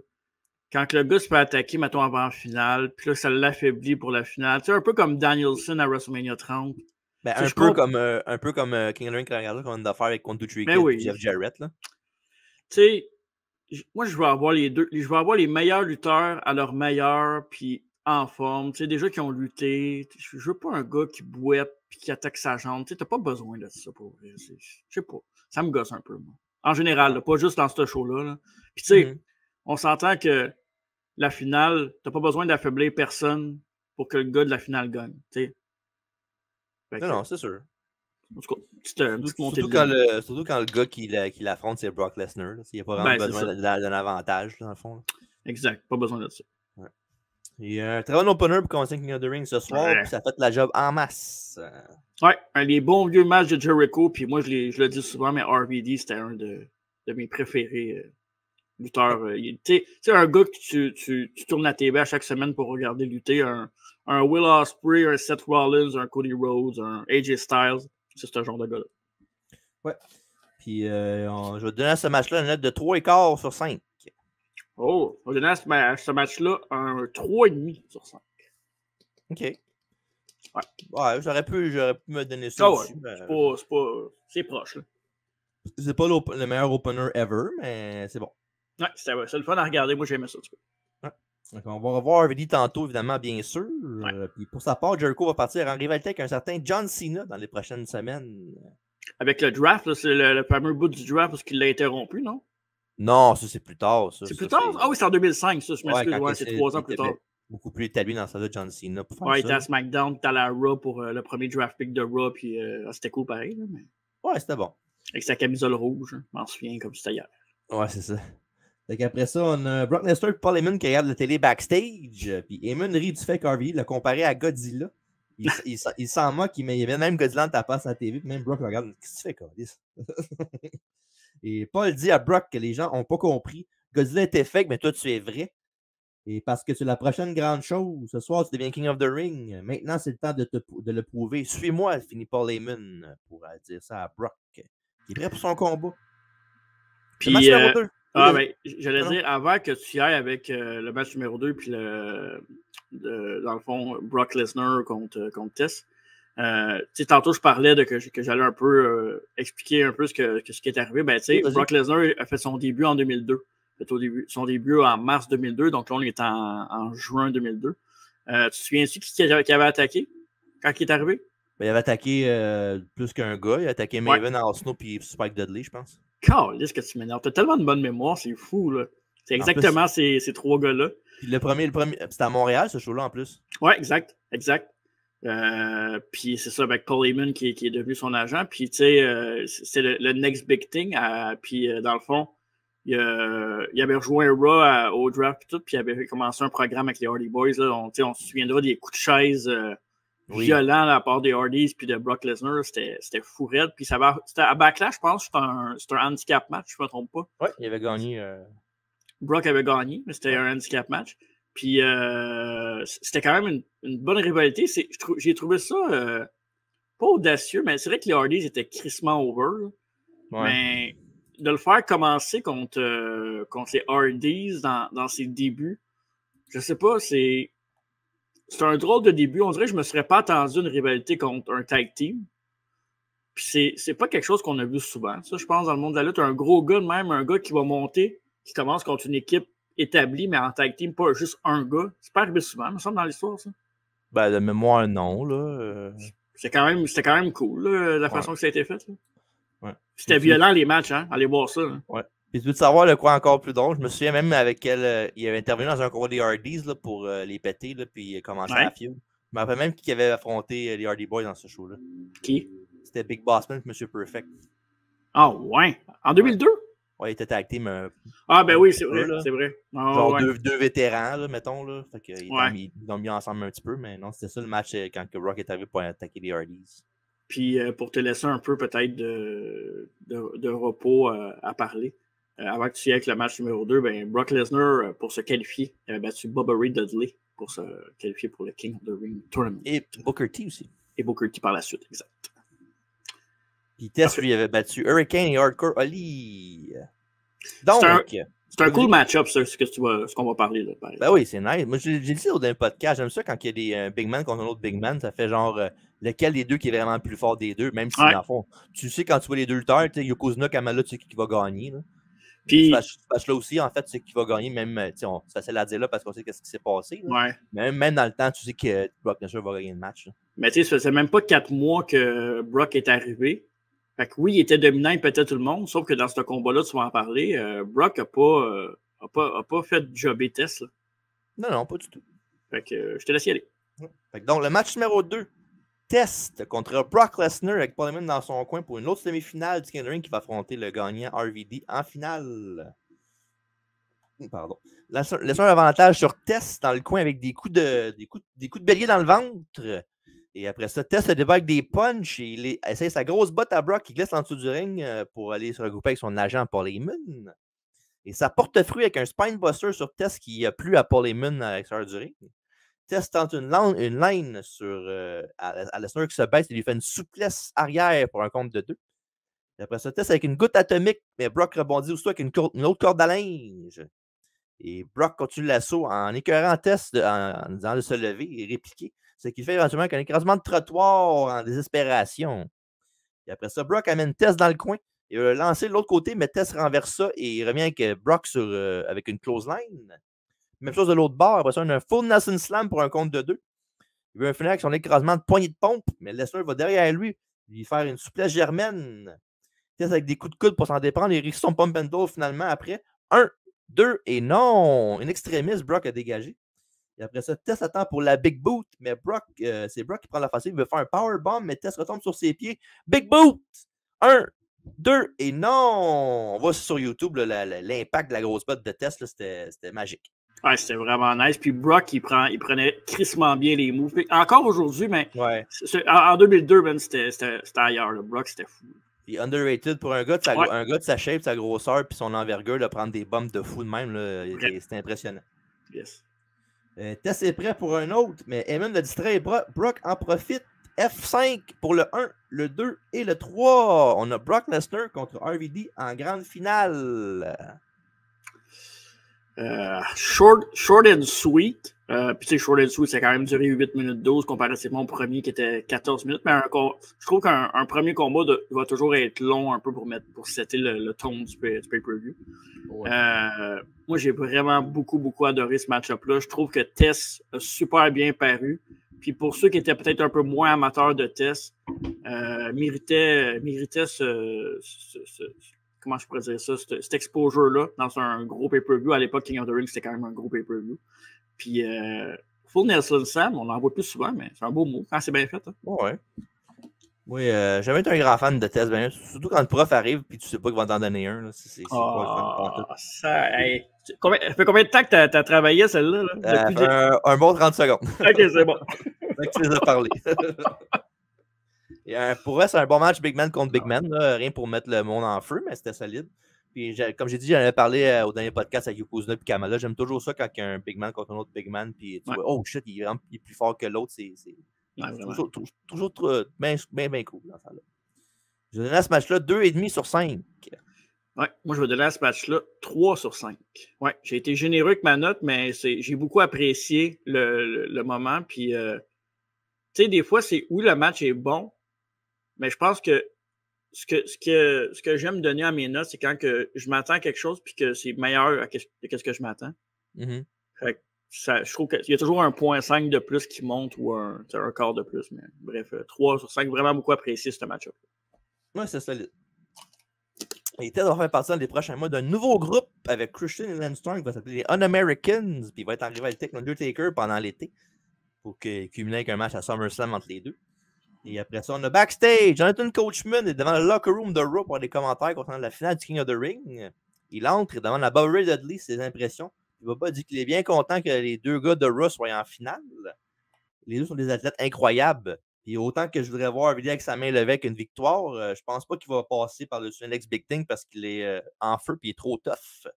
Quand le gars se fait attaquer, mettons, avant la finale, puis là, ça l'affaiblit pour la finale. Tu sais, un peu comme Danielson à WrestleMania 30. Ben, un peu comme King of the Ring qu'on vient de faire avec Kondu Trickett et Jeff Jarrett. Là. Tu sais, moi, je veux avoir les deux. Je veux avoir les meilleurs lutteurs à leur meilleur, puis en forme. Tu sais, déjà qui ont lutté. Je veux pas un gars qui bouette puis qui attaque sa jambe. Tu sais, t'as pas besoin de ça pour vrai. Je sais pas. Ça me gosse un peu, moi. En général, là, pas juste dans ce show-là. Là. Puis tu sais, on s'entend que la finale, t'as pas besoin d'affaiblir personne pour que le gars de la finale gagne. T'sais. Non, c'est sûr. En tout cas, surtout quand le gars qui l'affronte, c'est Brock Lesnar. Il n'y a pas vraiment besoin d'un avantage, là, dans le fond. Là. Exact, pas besoin de ça. Ouais. Il y a un très bon opener pour commencer King of the Ring ce soir, puis ça fait la job en masse. Ouais, les bons vieux matchs de Jericho, puis moi je le dis souvent, mais RVD, c'était un de mes préférés. Lutteur. Tu sais, un gars que tu tournes la TV à chaque semaine pour regarder lutter, un Will Ospreay, un Seth Rollins, un Cody Rhodes, un AJ Styles, c'est ce genre de gars-là. Ouais. Puis je vais te donner à ce match-là une note de 3,5 sur 5. Oh, on va donner à ce match-là un 3,5 sur 5. OK. Ouais, j'aurais pu me donner ça aussi. C'est proche. Là. C'est pas le meilleur opener ever, mais c'est bon. Ouais, c'est le fun à regarder. Moi, j'aimais ça. Ouais. Donc, on va revoir RVD tantôt, évidemment, bien sûr. Ouais. Puis pour sa part, Jericho va partir en rivalité avec un certain John Cena dans les prochaines semaines. Avec le draft, c'est le fameux bout du draft parce qu'il l'a interrompu, non? Non, ça, c'est plus tard. C'est plus tard? Ah oui, c'est en 2005, ça. Je m'excuse. Ouais, c'est 3 ans plus tard. Beaucoup plus établi dans ça de John Cena pour faire ça. ça. Il était à SmackDown, il était à la Raw pour le premier draft pick de Raw, puis c'était cool pareil. Là, mais... Ouais, c'était bon. Avec sa camisole rouge, je m'en souviens comme c'était hier. Ouais, c'est ça. Donc après ça, on a Brock Lesnar et Paul Heyman qui regardent la télé backstage. Puis Heyman rit du fait qu'Harvey l'a comparé à Godzilla. Il s'en moque, mais il y avait même Godzilla en tapant sa TV. Puis même Brock le regarde. Qu'est-ce que tu fais, Codis? Et Paul dit à Brock que les gens n'ont pas compris. Godzilla était fake, mais toi, tu es vrai. Et parce que c'est la prochaine grande chose. Ce soir, tu deviens King of the Ring. Maintenant, c'est le temps de le prouver. Suis-moi, finit Paul Heyman pour dire ça à Brock. Il est prêt pour son combat. Puis, le match numéro 2. Ben, j'allais dire, avant que tu y ailles avec le match numéro 2, puis dans le fond, Brock Lesnar contre Tess. Tantôt, je parlais que j'allais un peu expliquer un peu ce qui est arrivé. Ben, Brock Lesnar a fait son début en 2002. Son début en mars 2002, donc là, on est en juin 2002. Tu te souviens-tu qui avait attaqué quand il est arrivé? Ben, il avait attaqué plus qu'un gars. Il a attaqué Maven, Arsenault puis Spike Dudley, je pense. Calisse que tu m'énerves. T'as tellement de bonne mémoire, c'est fou, là. C'est exactement ces trois gars-là. Puis le premier c'était à Montréal, ce show-là, en plus. Ouais, exact. Puis c'est ça, avec Paul Heyman qui est devenu son agent. Puis, tu sais, c'est le next big thing. Puis, dans le fond, il avait rejoint Raw au draft et tout, puis il avait commencé un programme avec les Hardy Boys. Là. On se souviendra des coups de chaise violents à la part des Hardys puis de Brock Lesnar. C'était fou raide. Puis c'était à Backlash, je pense. C'était un handicap match, je ne me trompe pas. Ouais, il avait gagné. Brock avait gagné, mais c'était un handicap match. Puis c'était quand même une bonne rivalité. J'ai trouvé ça pas audacieux, mais c'est vrai que les Hardys étaient crissement over. Ouais. Mais de le faire commencer contre les Hardys dans ses débuts, je sais pas, c'est un drôle de début. On dirait que je me serais pas attendu une rivalité contre un tag team. Puis c'est pas quelque chose qu'on a vu souvent. Ça, je pense, dans le monde de la lutte, un gros gars de même, un gars qui va monter, qui commence contre une équipe établie, mais en tag team, pas juste un gars. C'est pas arrivé souvent, me semble, dans l'histoire, ça. Ben, de mémoire, non, là. C'était quand même cool, là, la façon que ça a été fait, là. Ouais. C'était violent, les matchs, hein. Allez voir ça. Hein. Ouais. Puis tu veux savoir le quoi encore plus drôle? Je me souviens même avec il avait intervenu dans un combat des Hardys là, pour les péter, là, puis commencer à la feud. Je me rappelle même qui avait affronté les Hardy Boys dans ce show-là. Qui? C'était Big Bossman et M. Perfect. Ah ouais? En 2002? Ouais, il était tag team. Ah ben oui, c'est vrai, c'est vrai. Oh, genre deux vétérans, là, mettons. Là. Fait qu'ils ont mis ensemble un petit peu, mais non, c'était ça le match quand Rock est arrivé pour attaquer les Hardys. Puis pour te laisser un peu peut-être de repos à parler, avant que tu y ailles avec le match numéro 2, ben, Brock Lesnar, pour se qualifier, avait battu Bubba Ray Dudley pour se qualifier pour le King of the Ring Tournament. Et Booker T aussi. Et Booker T par la suite, exact. Puis Tess, lui, avait battu Hurricane et Hardcore Holly. Donc, c'est un cool match-up, ce qu'on va parler. Là, ben oui, c'est nice. Moi, j'ai dit dans un podcast, j'aime ça quand il y a des big man contre un autre big man. Ça fait genre lequel des deux qui est vraiment le plus fort des deux, même si, dans le fond, tu sais, quand tu vois les deux lutteurs, Yokozuna, Kamala, tu sais qui va gagner. Là. Puis, ce match-là aussi, en fait, tu sais qui va gagner, même, c'est facile à dire là parce qu'on sait ce qui s'est passé. Là. Ouais. Mais même dans le temps, tu sais que Brock Lesnar va gagner le match. Là. Mais tu sais, ça faisait même pas 4 mois que Brock est arrivé. Fait que oui, il était dominant, il pétait tout le monde, sauf que dans ce combat-là, tu vas en parler, Brock n'a pas fait jobber Tess. Là. Non, pas du tout. Fait que je te laisse y aller. Fait que donc, le match numéro 2, Test contre Brock Lesnar avec Paul Heyman dans son coin pour une autre demi-finale du King of the Ring qui va affronter le gagnant RVD en finale. Pardon. Lesnar avantage sur Test dans le coin avec des coups de bélier dans le ventre. Et après ça, Tess se débat avec des punches et il essaie sa grosse botte à Brock qui glisse en dessous du ring pour aller se regrouper avec son agent Paul Heyman. Et ça porte fruit avec un spinebuster sur Tess qui a plu à Paul Heyman à l'extérieur du ring. Tess tente une line sur à Lesnar qui se baisse et lui fait une souplesse arrière pour un compte de 2. Et après ça, test avec une goutte atomique, mais Brock rebondit aussitôt avec une autre corde à linge. Et Brock continue l'assaut en écœurant Tess en disant de se lever et répliquer. Ce qui fait éventuellement qu'un écrasement de trottoir en désespération. Et après ça, Brock amène Tess dans le coin. Il va lancer de l'autre côté, mais Tess renverse ça et il revient avec Brock avec une close line. Même chose de l'autre bord. Après ça, on a un full Nelson Slam pour un compte de 2. Il veut finir avec son écrasement de poignée de pompe, mais Lesnar va derrière lui faire une souplesse germaine. Tess avec des coups de coude pour s'en déprendre. Il réussit son pump and doll finalement après. 1, 2 et non! Une extrémiste, Brock a dégagé. Et après ça, Tess attend pour la Big Boot, mais c'est Brock qui prend la facile. Il veut faire un powerbomb, mais Tess retombe sur ses pieds. Big Boot! 1, 2 et non! On voit sur YouTube l'impact de la grosse botte de Tess, c'était magique. Ouais, c'était vraiment nice. Puis Brock, il prenait crissement bien les moves. Puis encore aujourd'hui, mais ouais. En 2002, ben, c'était ailleurs. Là. Brock, c'était fou. Il est underrated pour un gars de sa shape, sa grosseur, puis son envergure, de prendre des bombes de fou de même. C'était impressionnant. Yes. Tess est prêt pour un autre, mais Heyman le distrait et Brock en profite. F5 pour le 1, le 2 et le 3. On a Brock Lesnar contre RVD en grande finale. Short and sweet. Puis tu sais, short and sweet, ça a quand même duré 8 minutes 12 comparativement au premier qui était 14 minutes. Mais je trouve qu'un premier combat va toujours être long un peu pour setter le ton du pay-per-view. Ouais. Moi, j'ai vraiment beaucoup adoré ce match-up-là. Je trouve que Tess a super bien paru. Puis pour ceux qui étaient peut-être un peu moins amateurs de Tess, méritait comment je pourrais dire ça, cet exposure-là dans un gros pay-per-view. À l'époque, King of the Ring, c'était quand même un gros pay-per-view. Puis, Full Nelson Sam, on en voit plus souvent, mais c'est un beau mot quand c'est bien fait. Hein. Ouais. Oui, jamais été un grand fan de Tess, surtout quand le prof arrive et tu sais pas qu'il va t'en donner un. Là. C'est pas le fun. Ça fait combien de temps que tu as travaillé celle-là? Là? Un bon 30 secondes. OK, c'est bon. Tu les as parlé. Et, pour eux, c'est un bon match Big Man contre Big Man. Là, rien pour mettre le monde en feu, mais c'était solide. Puis, comme j'ai dit, j'en avais parlé au dernier podcast avec Yokozuna et Kamala. J'aime toujours ça quand il y a un Big Man contre un autre Big Man. Puis tu vois, oh shit, il est plus fort que l'autre. C'est toujours bien cool dans ça. Je vais donner à ce match-là 2,5 sur 5. Ouais, moi, je vais donner à ce match-là 3 sur 5. Ouais, j'ai été généreux avec ma note, mais j'ai beaucoup apprécié le moment. Puis, tu sais, des fois, c'est où le match est bon, mais je pense que ce que j'aime donner à mes notes, c'est quand que je m'attends à quelque chose puis que c'est meilleur que ce que je m'attends. Mm-hmm. Fait que je trouve qu'il y a toujours un 0.5 de plus qui monte ou un quart de plus. Mais bref, 3 sur 5, vraiment beaucoup apprécié ce match-up. Ouais, c'est solide. Et Ted va faire partie des prochains mois d'un nouveau groupe avec Christian et Lance Storm qui va s'appeler les Un-Americans. Puis il va être en rivalité avec Undertaker pendant l'été pour culminer avec un match à SummerSlam entre les deux. Et après ça, on a backstage. Jonathan Coachman est devant le locker room de Raw pour des commentaires concernant la finale du King of the Ring. Il entre et demande à Bobby Ray Dudley ses impressions. Il va pas dire qu'il est bien content que les deux gars de Raw soient en finale. Les deux sont des athlètes incroyables. Et autant que je voudrais voir Billy avec sa main levée avec une victoire, je pense pas qu'il va passer par-dessus un ex-Big Thing parce qu'il est en feu et il est trop tough.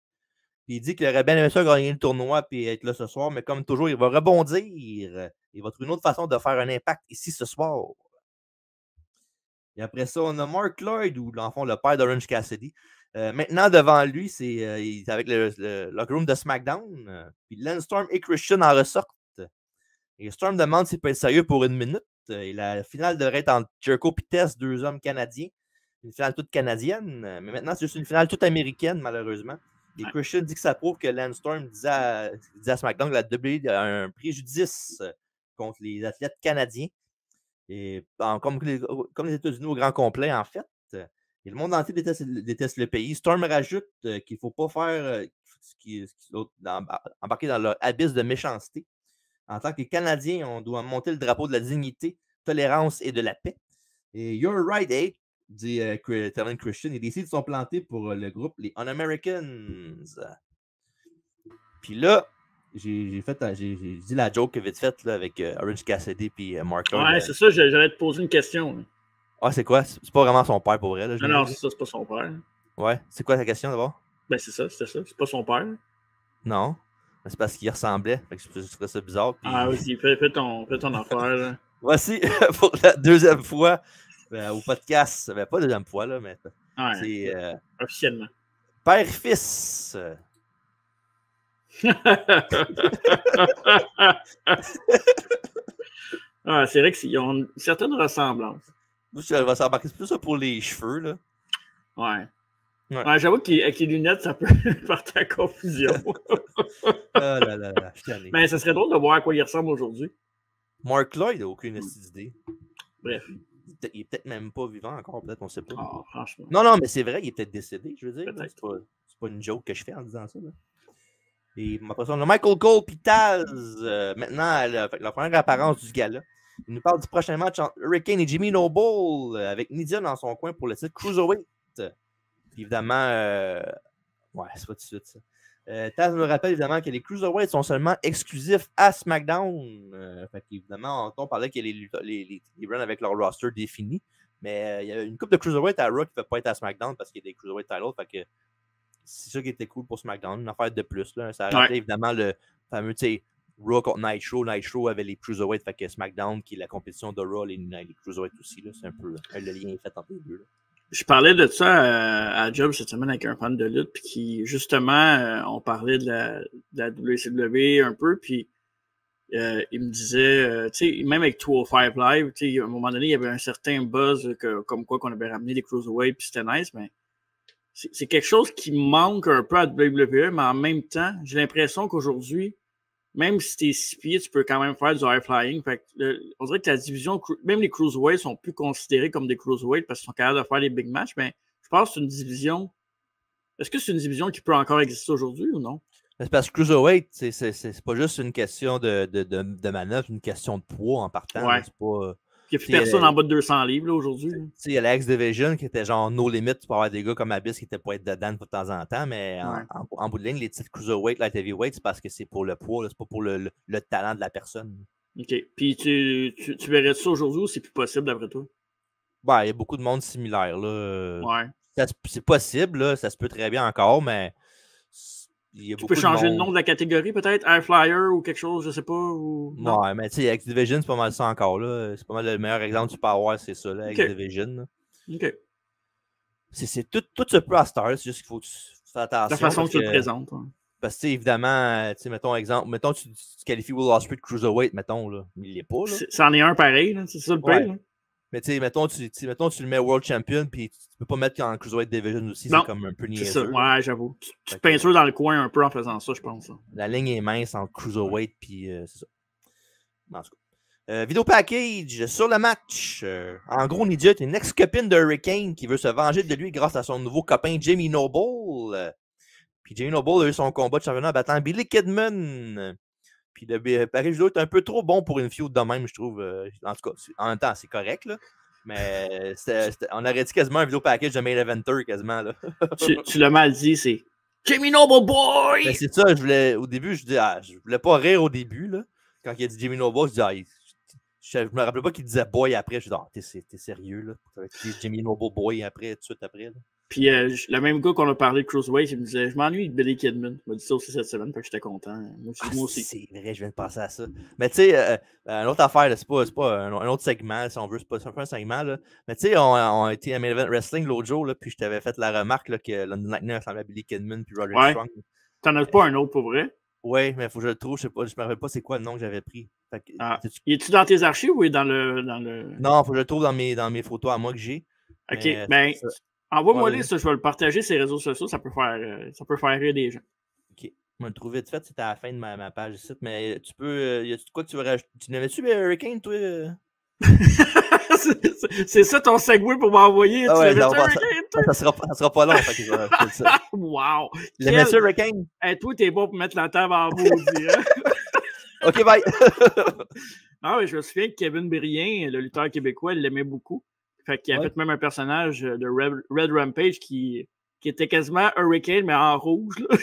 Puis il dit qu'il aurait bien aimé ça gagner le tournoi et être là ce soir, mais comme toujours, il va rebondir. Il va trouver une autre façon de faire un impact ici ce soir. Et après ça, on a Mark Lloyd, ou l'enfant, le père d'Orange Cassidy. Maintenant, devant lui, il est avec le locker room de SmackDown. Puis Lance Storm et Christian en ressortent. Et Storm demande s'il peut être sérieux pour 1 minute. Et la finale devrait être entre Jericho et Tess, 2 hommes canadiens. Une finale toute canadienne. Mais maintenant, c'est juste une finale toute américaine, malheureusement. Et Christian dit que ça prouve que Lance Storm disait à SmackDown que la WWE a un préjudice contre les athlètes canadiens. Et comme les États-Unis au grand complet, en fait. Et le monde entier déteste le pays. Storm rajoute qu'il ne faut pas faire embarquer dans leur abysse de méchanceté. En tant que Canadiens, on doit monter le drapeau de la dignité, tolérance et de la paix. Et you're right, eh? Dit Talon Christian. Et des cibles sont plantés pour le groupe, les Un-Americans. Puis là, j'ai dit la joke vite faite là, avec Orange Cassidy et Mark Lloyd. Ouais, c'est ça, j'allais te poser une question. Là. Ah, c'est quoi? C'est pas vraiment son père pour vrai. Là, non, c'est ça, c'est pas son père. Ouais, c'est quoi ta question d'abord? Ben, c'est ça, c'est pas son père. Non, c'est parce qu'il ressemblait. Fait que je trouvais ça bizarre. Puis... Ah, vas-y, fais ton affaire. Là. Voici pour la deuxième fois au podcast. Ben, pas deuxième fois, là, mais Ouais, c'est officiellement. Père-fils. Ah, c'est vrai qu'ils ont une certaine ressemblance. Elle va s'embarquer plus ça pour les cheveux, là. Ouais, j'avoue qu'avec les lunettes, ça peut porter à confusion. Ah là là là, je t'en ai. Mais ça serait drôle de voir à quoi il ressemble aujourd'hui. Mark Lloyd n'a aucune idée. Bref. Il est peut-être même pas vivant encore, peut-être, on ne sait pas. Oh, franchement. Non, mais c'est vrai, il est peut-être décédé, je veux dire. C'est pas une joke que je fais en disant ça. Là. Et ma personne, Michael Cole puis Taz, maintenant, la première apparence du gala. Il nous parle du prochain match entre Hurricane et Jimmy Noble, avec Nidia dans son coin pour le titre Cruiserweight. Puis évidemment, ouais, c'est pas tout de suite ça. Taz me rappelle évidemment que les Cruiserweights sont seulement exclusifs à SmackDown. Fait qu'évidemment, on parlait que les runs avec leur roster défini. Mais il y a une couple de Cruiserweights à Raw qui ne peuvent pas être à SmackDown parce qu'il y a des Cruiserweight titles. Fait que c'est ça qui était cool pour SmackDown. Une affaire de plus. Là. Ça rappelait évidemment le fameux Raw contre Nitro. Nitro avait les Cruiserweights. Fait que SmackDown, qui est la compétition de Raw, les Cruiserweights aussi. C'est un peu le lien fait entre les deux. Là. Je parlais de ça à Job cette semaine avec un fan de lutte, puis qui, justement, on parlait de la WCW un peu, puis il me disait, tu sais, même avec 205 Live, tu sais, à un moment donné, il y avait un certain buzz comme quoi qu'on avait ramené des Cruiserweights, puis c'était nice, mais c'est quelque chose qui manque un peu à WWE, mais en même temps, j'ai l'impression qu'aujourd'hui, même si t'es 6 pieds, tu peux quand même faire du high flying. Fait que, on dirait que la division, même les cruiserweights sont plus considérés comme des cruiserweights parce qu'ils sont capables de faire les big matchs, mais je pense que c'est une division. Est-ce que c'est une division qui peut encore exister aujourd'hui ou non? C'est parce que Cruiserweight, c'est pas juste une question de manœuvre, c'est une question de poids en partant. Ouais. C'est pas. Il n'y a plus personne en bas de 200 livres aujourd'hui. Il y a la X-Division qui était genre no limit. Tu peux avoir des gars comme Abyss qui étaient pas être dedans de temps en temps, mais en bout de ligne, les titres Cruiserweight, Light Heavyweight, c'est parce que c'est pour le poids, c'est pas pour le talent de la personne. OK. Puis tu verrais ça aujourd'hui ou c'est plus possible d'après toi? Ben, il y a beaucoup de monde similaire. Là. Ouais. C'est possible, là, ça se peut très bien encore, mais. Tu peux changer le nom de la catégorie, peut-être? Air Flyer ou quelque chose, je sais pas. Ou... Ouais, mais tu sais, X-Division, c'est pas mal ça encore. Là. C'est pas mal le meilleur exemple que tu peux avoir, c'est ça, là, X-Division. OK. C'est tout se peut à Star, c'est juste qu'il faut faire attention. La façon que tu le présentes. Ouais. Parce que, évidemment, mettons exemple, mettons tu qualifies Will Ospreay de Cruiserweight, mettons, là, il l'est pas. C'en est un pareil, c'est ça le pire. Mais tu sais, mettons, tu le mets World Champion, puis tu peux pas mettre en Cruiserweight Division aussi, c'est comme un peu niaiseux. C'est ça, ouais, j'avoue. Tu te peintures dans le coin un peu en faisant ça, je pense. La ligne est mince entre Cruiserweight, puis c'est ça. En tout cas. Vidéo package sur le match. En gros, Nidia est une ex-copine de Hurricane qui veut se venger de lui grâce à son nouveau copain Jimmy Noble. Puis Jimmy Noble a eu son combat de championnat en battant Billy Kidman. Puis le package vidéo est un peu trop bon pour une feud de même, je trouve. En tout cas, en même temps, c'est correct, là. Mais on aurait dit quasiment un vidéo package de Main Eventer, quasiment, là. tu l'as mal dit, c'est Jimmy Noble Boy! Ben, c'est ça, au début, je voulais pas rire au début, là. Quand il a dit Jimmy Noble, je dis, je me rappelais pas qu'il disait boy après. Je dis, t'es sérieux, là? Ça va être Jimmy Noble Boy après, tout de suite après, là. Puis le même gars qu'on a parlé de Cruiserweight, il me disait, je m'ennuie de Billy Kidman. Il m'a dit ça aussi cette semaine, fait que j'étais content. Moi aussi. C'est vrai, je viens de penser à ça. Mais tu sais, une autre affaire, c'est pas un autre segment, si on veut, c'est pas un segment, là. Mais tu sais, on a été à Main Event Wrestling l'autre jour, là, puis je t'avais fait la remarque là, que London Nightmare ressemblait à Billy Kidman puis Roderick Strong. T'en as pas un autre pour vrai? Oui, mais il faut que je le trouve, je me rappelle pas c'est quoi le nom que j'avais pris. Fait que, es-tu dans tes archives ou est dans le. Non, il faut que je le trouve dans mes photos à moi que j'ai. OK, ben. Envoie-moi les, ça, je vais le partager sur les réseaux sociaux, ça peut faire rire des gens. OK. Je vais le trouver vite fait, c'était à la fin de ma page ici. Mais tu peux. Y a-tu quoi que tu veux rajouter? Tu n'avais-tu Hurricane, toi? c'est ça ton segue pour m'envoyer. Ah ouais, ça sera pas long. Fait que ça. Wow! Le monsieur Hurricane. Hey, toi, t'es bon pour mettre la table en maudit. Hein? OK, bye! Ah, mais je me souviens que Kevin Brien, le lutteur québécois, il l'aimait beaucoup. Fait qu'il a fait même un personnage de Red Rampage qui était quasiment Hurricane, mais en rouge. Là.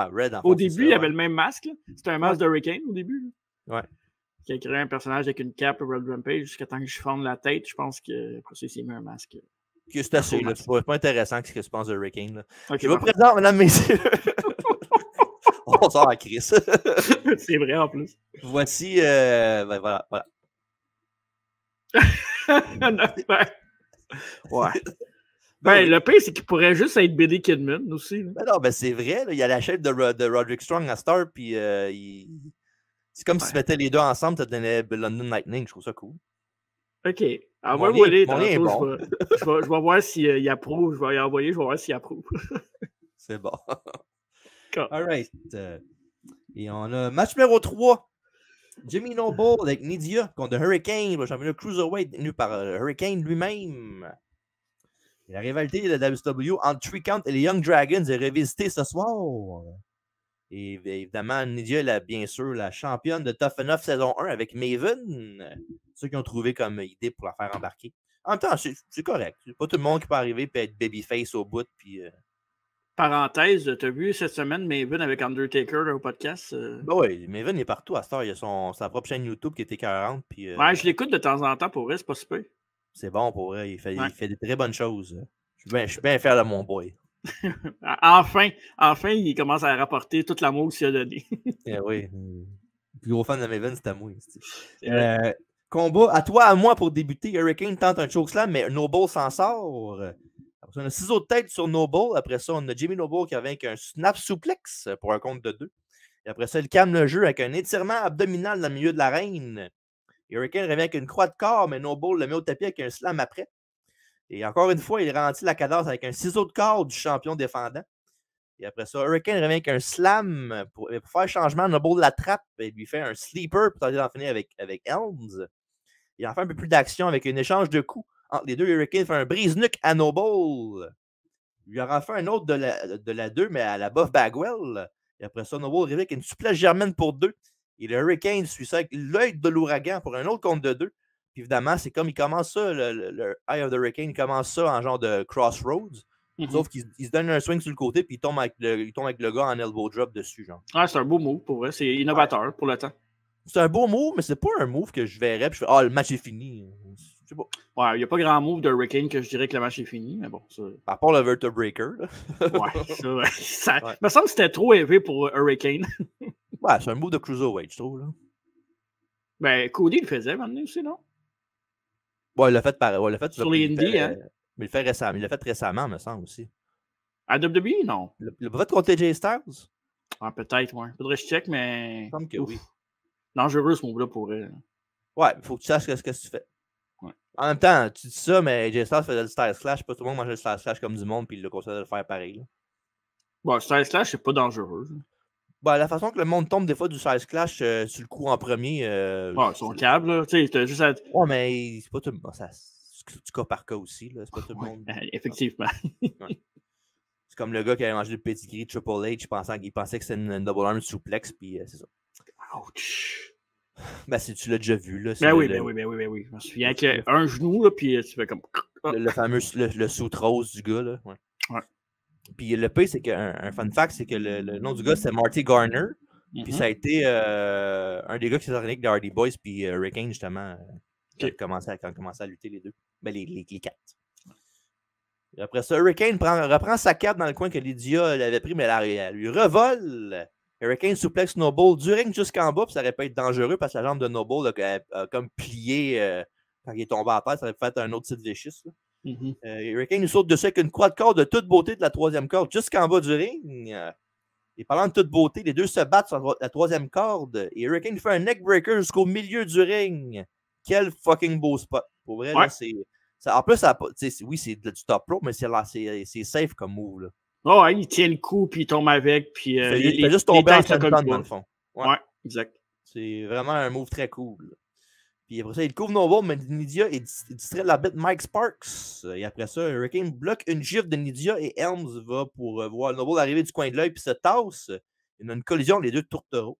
Red, en fait, au début, il avait le même masque. C'était un masque d'Hurricane au début. Là. Ouais. Qui a créé un personnage avec une cape Red Rampage jusqu'à temps que je forme la tête. Je pense que après ça, il s'est mis un masque. C'est assez, là. C'est pas intéressant ce que tu penses de Hurricane. Là. Okay, je vous présente, mesdames, messieurs. On sort à Chris. C'est vrai en plus. Voici. Ben, voilà. Ouais. Ben, le pire, c'est qu'il pourrait juste être BD Kidman aussi. Ben non, ben c'est vrai. Là, il y a la chaîne de Roderick Strong à Star, puis c'est comme si tu mettais les deux ensemble, ça te donnait London Lightning. Je trouve ça cool. OK. Envoie-moi les tantôt. Bon. Je vais voir s'il approuve. Je vais y envoyer, je vais voir s'il approuve. C'est bon. All right. Et on a match numéro 3. Jimmy Noble avec Nidia contre Hurricane, le championnat Cruiserweight tenu par Hurricane lui-même. Et la rivalité de la WCW entre Three Count et les Young Dragons est revisitée ce soir. Et évidemment, Nidia est bien sûr la championne de Tough Enough saison 1 avec Maven. Ceux qui ont trouvé comme idée pour la faire embarquer. En même temps, c'est correct. C'est pas tout le monde qui peut arriver et être babyface au bout. Puis, Parenthèse, t'as vu cette semaine Maven avec Undertaker au podcast? Ben oui, Maven est partout à cette heure. Il a sa propre chaîne YouTube qui est écœurante. Puis, ouais, je l'écoute de temps en temps pour vrai, c'est pas super. C'est bon pour vrai. Il fait des très bonnes choses. Je suis bien fier de mon boy. enfin, il commence à rapporter toute l'amour qu'il a donné. Oui. Le plus gros fan de Maven, c'était moi. Combat à toi, à moi pour débuter. Hurricane tente un chokeslam, mais Noble s'en sort. Après ça, on a 6 autres têtes sur Noble. Après ça, on a Jimmy Noble qui avait avec un snap suplex pour un compte de 2. Et après ça, il calme le jeu avec un étirement abdominal dans le milieu de l'arène. Hurricane revient avec une croix de corps, mais Noble le met au tapis avec un slam après. Et encore une fois, il ralentit la cadence avec un ciseau de corps du champion défendant. Et après ça, Hurricane revient avec un slam pour faire changement. Noble l'attrape et lui fait un sleeper pour tenter d'en finir avec Helms. Il en fait un peu plus d'action avec un échange de coups entre les deux. Hurricane fait un brise-nuque à Noble. Il aura fait un autre de la 2, mais à la Buff Bagwell. Et après ça, Noble revient avec une souplesse germaine pour 2. Et le Hurricane suit ça avec l'œil de l'ouragan pour un autre compte de 2. Puis évidemment, c'est comme il commence ça, le Eye of the Hurricane, il commence ça en genre de crossroads. Sauf qu'il se donne un swing sur le côté, puis il tombe avec le gars en elbow drop dessus. Genre. Ah, c'est un beau move pour vrai. C'est innovateur pour le temps. C'est un beau move, mais c'est pas un move que je verrais. Puis je fais, le match est fini. Je sais pas. Ouais, il n'y a pas grand move de Hurricane que je dirais que le match est fini, mais bon. Ça... À part le Vertebreaker. Ouais, ça me semble que c'était trop élevé pour Hurricane. Ouais, c'est un move de Cruiserweight, je trouve. Là. Ben, Cody le faisait maintenant aussi, non? Ouais, il l'a fait pareil. Ouais, sur les indies, hein? Mais il l'a fait récemment, me semble aussi. À WWE, non? Il l'a pas fait contre AJ Styles? Ah, peut-être, ouais. Faudrait que je check, mais. Il me semble que oui. Dangereux ce move-là pour elle. Ouais, il faut que tu saches ce que tu fais. Ouais. En même temps, tu dis ça, mais AJ Styles faisait le Style Slash. Pas tout le monde mangeait le Style Slash comme du monde, puis il l'a considéré de le faire pareil. Là. Bon, Style Slash, c'est pas dangereux. Bah, la façon que le monde tombe des fois du Style Clash sur le coup en premier. Son câble, là. Tu sais, t'as juste à. Ouais, mais c'est pas tout le monde. C'est du cas par cas aussi. Là. C'est pas tout le monde. Effectivement. Ouais. C'est comme le gars qui avait mangé le pedigree Triple H, il pensait que c'était une double arm suplex, puis c'est ça. Ouch. Ben, tu l'as déjà vu, là. Ben oui. Je me souviens qu'il y a un genou, là, puis tu fais comme. Le fameux le suit rose du gars, là. Ouais. Puis le pire, c'est qu'un fun fact, c'est que le nom du gars, c'est Marty Garner. Puis ça a été un des gars qui s'est entraîné avec les Hardy Boys, puis Hurricane, justement, quand ils commençaient à lutter les deux. Ben, les quatre. Et après ça, Hurricane reprend sa cape dans le coin que Lydia l'avait pris, mais elle lui revole. Hurricane souplex Noble du ring jusqu'en bas, puis ça aurait pu être dangereux parce que la jambe de Noble a comme plié quand il est tombé à terre. Ça aurait pu être un autre Sid Vicious. Hurricane nous saute dessus avec une croix de corde de toute beauté de la troisième corde jusqu'en bas du ring. Et parlant de toute beauté, les deux se battent sur la troisième corde. Et Hurricane fait un neckbreaker jusqu'au milieu du ring. Quel fucking beau spot. Pour vrai, là, c'est. En plus, oui, c'est du top rope, mais c'est safe comme move. Là. Oh, il tient le coup, puis il tombe avec. Puis, il fait juste tomber en senton, dans le fond. Ouais, exact. C'est vraiment un move très cool. Puis après ça, il couvre Noble, mais Nidia distrait l'arbitre Mike Sparks. Et après ça, Hurricane bloque une gifle de Nidia et Helms va pour voir Noble arriver du coin de l'œil puis se tasse. Il y a une collision, les deux tourtereaux.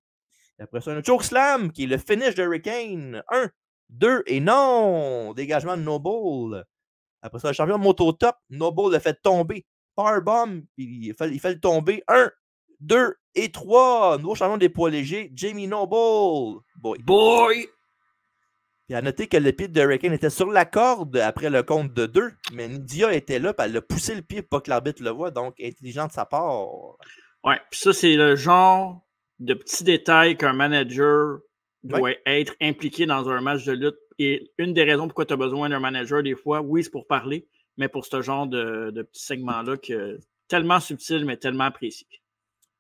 Et après ça, un chokeslam qui est le finish de Hurricane. 1, 2 et non! Dégagement de Noble. Après ça, le champion monte au top. Noble le fait tomber. Powerbomb, puis il fait le tomber. 1, 2 et 3. Nouveau champion des poids légers, Jamie Noble. Boy! Puis à noter que le pied de Hurricane était sur la corde après le compte de 2, mais Nidia était là, puis elle a poussé le pied pour pas que l'arbitre le voie, donc intelligent de sa part. Ouais, puis ça, c'est le genre de petits détails qu'un manager doit être impliqué dans un match de lutte. Et une des raisons pourquoi tu as besoin d'un manager, des fois, oui, c'est pour parler, mais pour ce genre de petits segments-là, tellement subtil, mais tellement apprécié.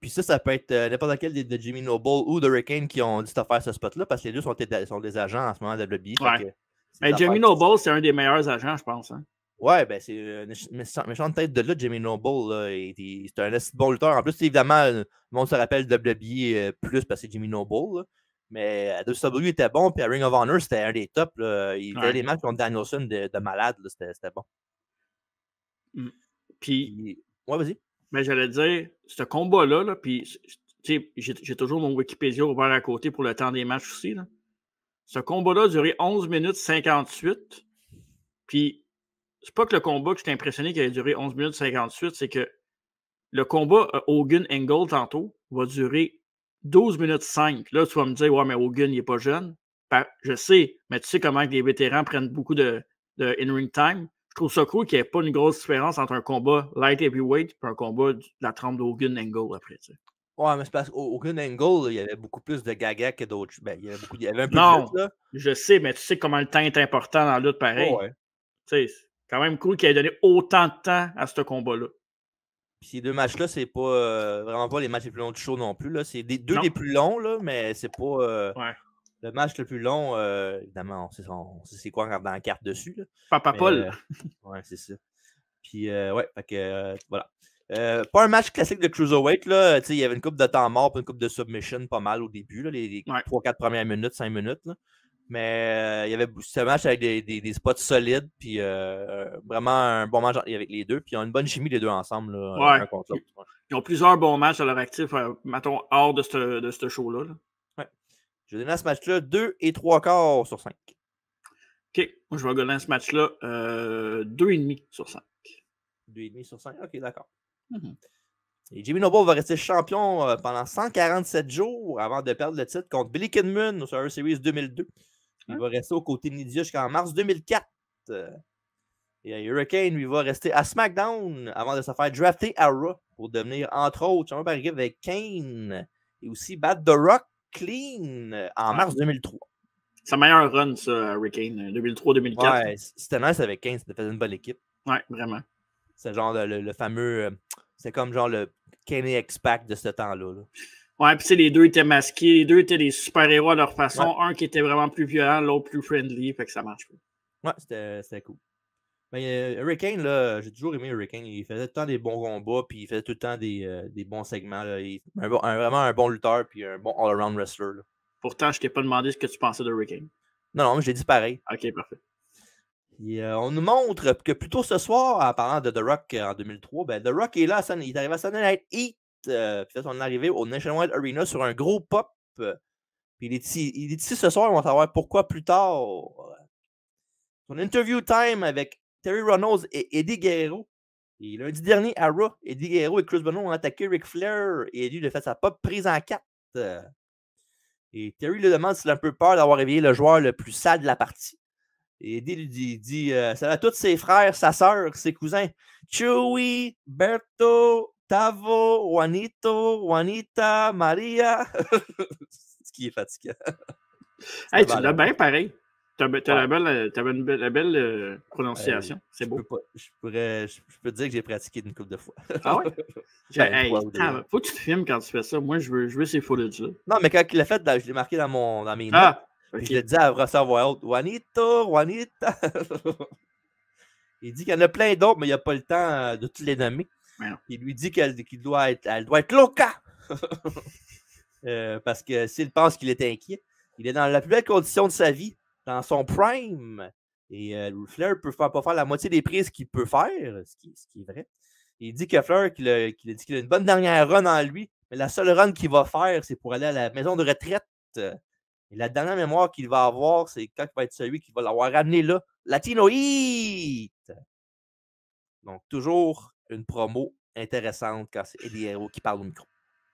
Puis ça peut être n'importe lequel de Jimmy Noble ou de Hurricane qui ont dit de faire ce spot-là, parce que les deux sont des agents en ce moment de WWE. Ouais. Jimmy Noble, c'est un des meilleurs agents, je pense. Hein? Ouais, ben c'est une méchante tête de là, Jimmy Noble. Là, c'est un assez bon lutteur. En plus, évidemment, le monde se rappelle WWE plus parce que c'est Jimmy Noble. Là. Mais à WWE, il était bon, puis à Ring of Honor, c'était un des tops. Là. Il faisait des matchs contre Danielson de malade. C'était bon. Puis, ouais, vas-y. Mais j'allais dire, ce combat-là, là, puis j'ai toujours mon Wikipédia ouvert à côté pour le temps des matchs aussi. Là. Ce combat-là a duré 11 minutes 58. Puis, c'est pas que le combat que j'étais impressionné qu'il ait duré 11 minutes 58, c'est que le combat Hogan-Angle tantôt va durer 12 minutes 5. Là, tu vas me dire, ouais, mais Hogan, il n'est pas jeune. Ben, je sais, mais tu sais comment les vétérans prennent beaucoup de in-ring time. Je trouve ça cool qu'il n'y ait pas une grosse différence entre un combat light heavyweight et un combat de la trempe d'Hogan-Angle après. Tu sais. Ouais, mais c'est parce qu'Hogan-Angle, il y avait beaucoup plus de gaga que d'autres. Ben, il y avait un peu non, plus, là. Je sais, mais tu sais comment le temps est important dans la lutte pareil. Oh, ouais. Tu sais, c'est quand même cool qu'il ait donné autant de temps à ce combat-là. Puis ces deux matchs-là, c'est pas vraiment pas les matchs les plus longs du show non plus. Là. C'est deux des plus longs, là, mais c'est pas le match le plus long. Évidemment, on sait c'est quoi en regardant la carte dessus. Là. Papa Paul. Ouais, c'est ça. Puis, ouais, fait que voilà. Pas un match classique de Cruiserweight. Là. Il y avait une coupe de temps mort et une coupe de submission pas mal au début, là, les 3-4 premières minutes, 5 minutes. Là. Mais il y avait ce match avec des spots solides, puis vraiment un bon match avec les deux, puis ils ont une bonne chimie les deux ensemble, là, un contre l'autre. Ouais. Ils ont plusieurs bons matchs à leur actif, mettons, hors de ce show-là. Là. Ouais. Je vais donner à ce match-là 2 3/4 sur 5. OK. Moi, je vais donner à ce match-là 2,5 sur 5. 2,5 sur 5? OK, d'accord. Et Jimmy Noble va rester champion pendant 147 jours avant de perdre le titre contre Billy Kidman au Survivor Series 2002. Il va rester aux côtés de Nidia jusqu'en mars 2004. Et Hurricane, lui, va rester à SmackDown avant de se faire drafter à Raw pour devenir, entre autres, champion par équipe avec Kane et aussi battre The Rock clean en mars 2003. C'est un meilleur run, ça, Hurricane, 2003-2004. Ouais, c'était nice avec Kane, c'était une bonne équipe. Ouais, vraiment. C'est genre le fameux... c'est comme genre le Kane X-Pac de ce temps-là. Là. Ouais, puis tu sais, les deux étaient masqués, les deux étaient des super-héros à leur façon. Ouais. Un qui était vraiment plus violent, l'autre plus friendly, fait que ça marche. Ouais, c'était cool. Mais Hurricane, là, j'ai toujours aimé Hurricane. Il faisait tout le temps des bons combats, puis il faisait tout le temps des bons segments. Là. Vraiment un bon lutteur, puis un bon all-around wrestler. Là. Pourtant, je t'ai pas demandé ce que tu pensais de Hurricane. Non, je l'ai dit pareil. Ok, parfait. Et, on nous montre que plus tôt ce soir, en parlant de The Rock en 2003, ben, The Rock est là, il est arrivé à Sunday Night Heat. Puis on est arrivé au Nationwide Arena sur un gros pop. Puis il est ici ce soir, on va savoir pourquoi plus tard. Son interview time avec Terry Reynolds et Eddie Guerrero. Et lundi dernier, à Raw, Eddie Guerrero et Chris Benoit ont attaqué Ric Flair et Eddie a fait sa pop prise en 4. Et Terry lui demande s'il a un peu peur d'avoir réveillé le joueur le plus sad de la partie. Et Eddie lui dit ça va tous ses frères, sa sœur, ses cousins. Chewy, Berto, Tavo, Juanita, Maria. Ce qui est fatigant. Hey, tu l'as bien pareil. T'as la belle prononciation. C'est beau. Je peux te dire que j'ai pratiqué une couple de fois. Ah ouais? Faut que tu te filmes quand tu fais ça. Moi, je veux ces footage-là. Non, mais quand il l'a fait, je l'ai marqué dans mes notes. Okay. Je l'ai dit à recevoir haute. Juanita. Il dit qu'il y en a plein d'autres, mais il n'a pas le temps de tous les nommer. Il lui dit qu'elle doit être loca. Parce que s'il pense qu'il est inquiet, il est dans la plus belle condition de sa vie, dans son prime. Et Flair ne peut pas faire la moitié des prises qu'il peut faire, ce qui est vrai. Il dit que Flair, qu'il a dit qu'il a une bonne dernière run en lui, mais la seule run qu'il va faire, c'est pour aller à la maison de retraite. Et la dernière mémoire qu'il va avoir, c'est quand il va être celui qui va l'avoir ramené là, Latino Heat. Donc, toujours une promo intéressante quand c'est Eddie Guerrero qui parle au micro.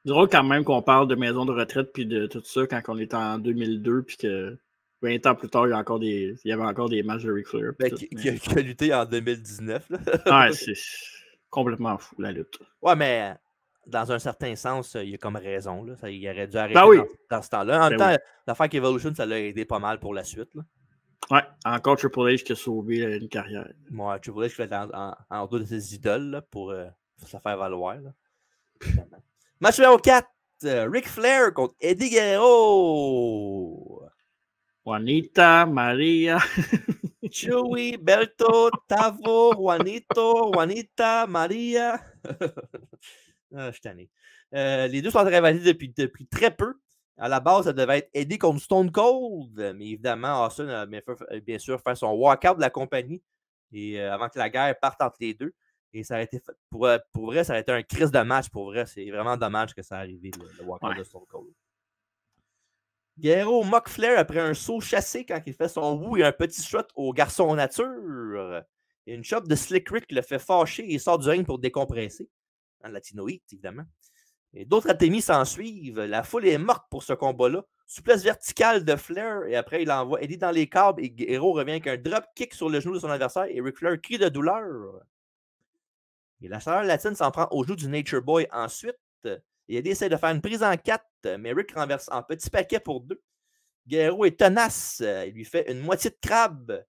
C'est drôle quand même qu'on parle de maison de retraite puis de tout ça quand on est en 2002 puis que 20 ans plus tard, il y avait encore des matchs de Ric Flair. Qui a lutté en 2019. Là. Ouais, c'est complètement fou, la lutte. Ouais, mais dans un certain sens, il a comme raison. Là. Il aurait dû arrêter dans ce temps-là. En même temps, l'affaire qu'Evolution, ça l'a aidé pas mal pour la suite. Là. Ouais, encore Triple H qui a sauvé une carrière. Moi, Triple H qui fait en dos de ses idoles là, pour se faire valoir. Là. Match numéro 4. Ric Flair contre Eddie Guerrero. Juanita, Maria. Chewy, Berto, Tavo, Juanita, Maria. Je suis tanné. Les deux sont rivalisés depuis très peu. À la base, ça devait être Eddie contre Stone Cold, mais évidemment, Austin a bien sûr fait son walkout de la compagnie et avant que la guerre parte entre les deux. Et ça a été pour vrai, ça a été un crise de match. Pour vrai, c'est vraiment dommage que ça arrive, le walkout de Stone Cold. Guerrero moque Flair après un saut chassé quand il fait son woo et un petit shot au garçon nature. Et une shot de Slick Rick le fait fâcher et sort du ring pour décompresser. En Latino Heat, évidemment. Et d'autres atémies s'en suivent. La foule est morte pour ce combat-là. Souplesse verticale de Flair et après il envoie Eddie dans les câbles et Guerrero revient avec un drop kick sur le genou de son adversaire et Ric Flair crie de douleur. Et la chaleur latine s'en prend au genou du Nature Boy ensuite. Et Eddie essaie de faire une prise en 4, mais Rick renverse en petit paquet pour 2. Guerrero est tenace. Il lui fait une moitié de crabe.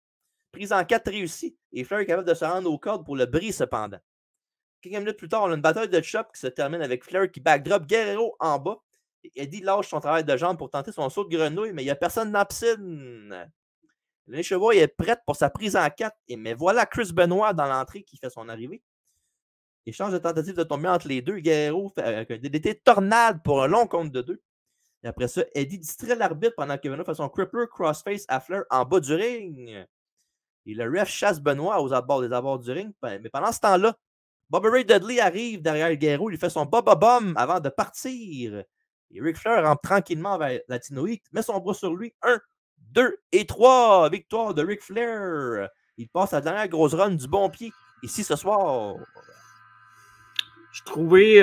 Prise en 4 réussie. Et Flair est capable de se rendre aux cordes pour le bris cependant. Quelques minutes plus tard, on a une bataille de chop qui se termine avec Flair qui backdrop Guerrero en bas. Et Eddie lâche son travail de jambe pour tenter son saut de grenouille, mais il n'y a personne dans la piscine. Le Nature Boy est prête pour sa prise en 4. Mais voilà Chris Benoit dans l'entrée qui fait son arrivée. Échange de tentative de tomber entre les deux. Guerrero fait avec un DDT tornade pour un long compte de 2. Et après ça, Eddie distrait l'arbitre pendant que Benoit fait son crippler crossface à Flair en bas du ring. Et le ref chasse Benoit aux abords des abords du ring. Mais pendant ce temps-là, Bobby Ray Dudley arrive derrière Guerrero. Il fait son Bubba Bomb avant de partir. Et Ric Flair rentre tranquillement vers Latino Heat, met son bras sur lui. 1, 2 et 3. Victoire de Ric Flair. Il passe la dernière grosse run du bon pied ici ce soir. Je trouvais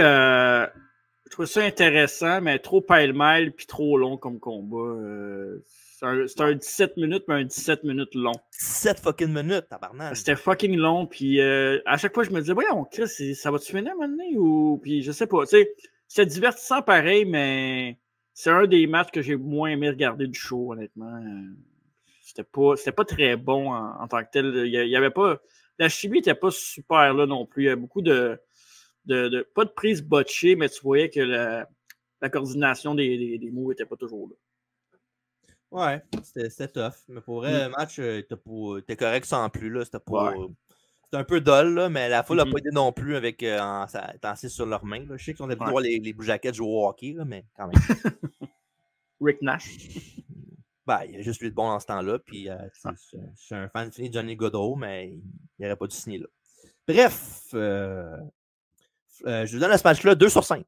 ça intéressant, mais trop pêle-mêle puis trop long comme combat. C'est un 17 minutes, mais un 17 minutes long. 17 fucking minutes, tabarnak. C'était fucking long, puis à chaque fois, je me disais, voyons, Chris, ça va-tu finir maintenant? Ou... Puis je sais pas, tu sais, c'était divertissant pareil, mais c'est un des matchs que j'ai moins aimé regarder du show, honnêtement. C'était pas très bon en tant que tel. Il y avait pas... La chimie n'était pas super là non plus. Il y avait beaucoup de pas de prise botchée, mais tu voyais que la coordination des mots n'était pas toujours là. Ouais, c'était tough. Mais pour vrai, le match, t'es correct sans plus. Là. C'était pas. Ouais. C'était un peu dull, là, mais la foule n'a pas aidé non plus avec étant assis sur leurs mains. Là. Je sais qu'ils ont des droits les Blue Jackets jouer au hockey, là, mais quand même. Rick Nash. Ben, il y a juste lui de bon dans ce temps-là. Puis je suis un fan fini de Johnny Gaudreau, mais il n'aurait pas dû signer là. Bref, je vous donne à ce match-là 2 sur 5.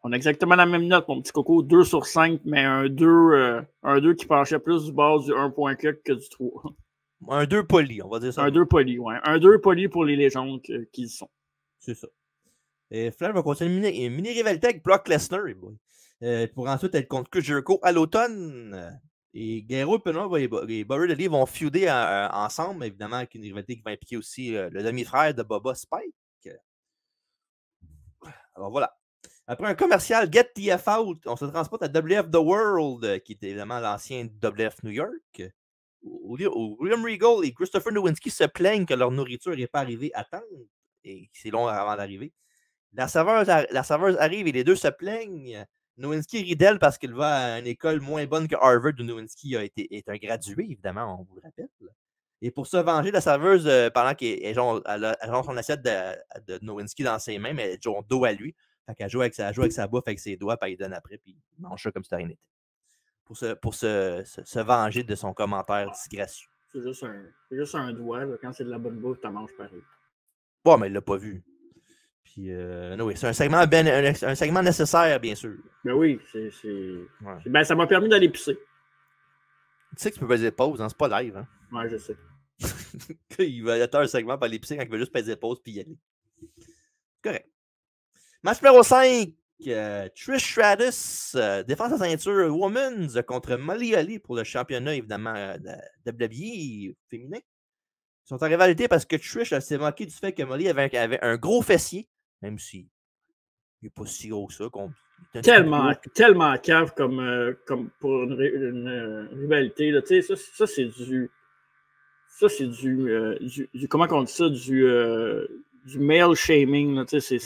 On a exactement la même note, mon petit coco, 2 sur 5, mais un 2 qui penchait plus du bord du 1.4 que du 3. Un 2 poli, on va dire ça. Un 2 poli, ouais. Un 2 poli pour les légendes qu'ils sont. C'est ça. Et Flair va continuer une mini-rivalité avec Brock Lesnar pour ensuite être contre Chris Jericho à l'automne. Et Guerrero et Benoit et Bobby Lashley vont feuder ensemble, évidemment, avec une rivalité qui va impliquer aussi le demi-frère de Bubba Spike. Alors voilà. Après un commercial Get the F Out, on se transporte à WF The World, qui est évidemment l'ancien WF New York. William Regal et Christopher Nowinski se plaignent que leur nourriture n'est pas arrivée à temps et c'est long avant d'arriver. La serveuse arrive et les deux se plaignent. Nowinski rit d'elle parce qu'il va à une école moins bonne que Harvard où Nowinski est un gradué, évidemment, on vous le rappelle. Et pour se venger, la serveuse, pendant qu'elle a son assiette de Nowinski dans ses mains, mais elle joue dos à lui. Fait qu'elle joue avec sa bouffe avec ses doigts, puis il donne après, puis il mange ça comme si de rien n'était. Pour se venger de son commentaire disgracieux. C'est juste un doigt, là. Quand c'est de la bonne bouffe, tu en manges pareil. Bon, mais il l'a pas vu. Puis, oui, c'est un segment nécessaire, bien sûr. Ben oui, Ben, ça m'a permis d'aller pisser. Tu sais que tu peux peser pause, hein? C'est pas live, hein? Ouais, je sais. Il va attendre un segment pour aller pisser quand il veut juste peser pause puis y aller. Correct. Match numéro 5. Trish Stratus défend sa ceinture Women's contre Molly Holly pour le championnat, évidemment, de WWE féminin. Ils sont en rivalité parce que Trish s'est moqué du fait que Molly avait un gros fessier, même si il n'est pas si gros que ça. Tellement cave comme pour une rivalité. Là. Ça, c'est du. Ça, c'est du. Comment on dit ça? Du male shaming. Là, c'est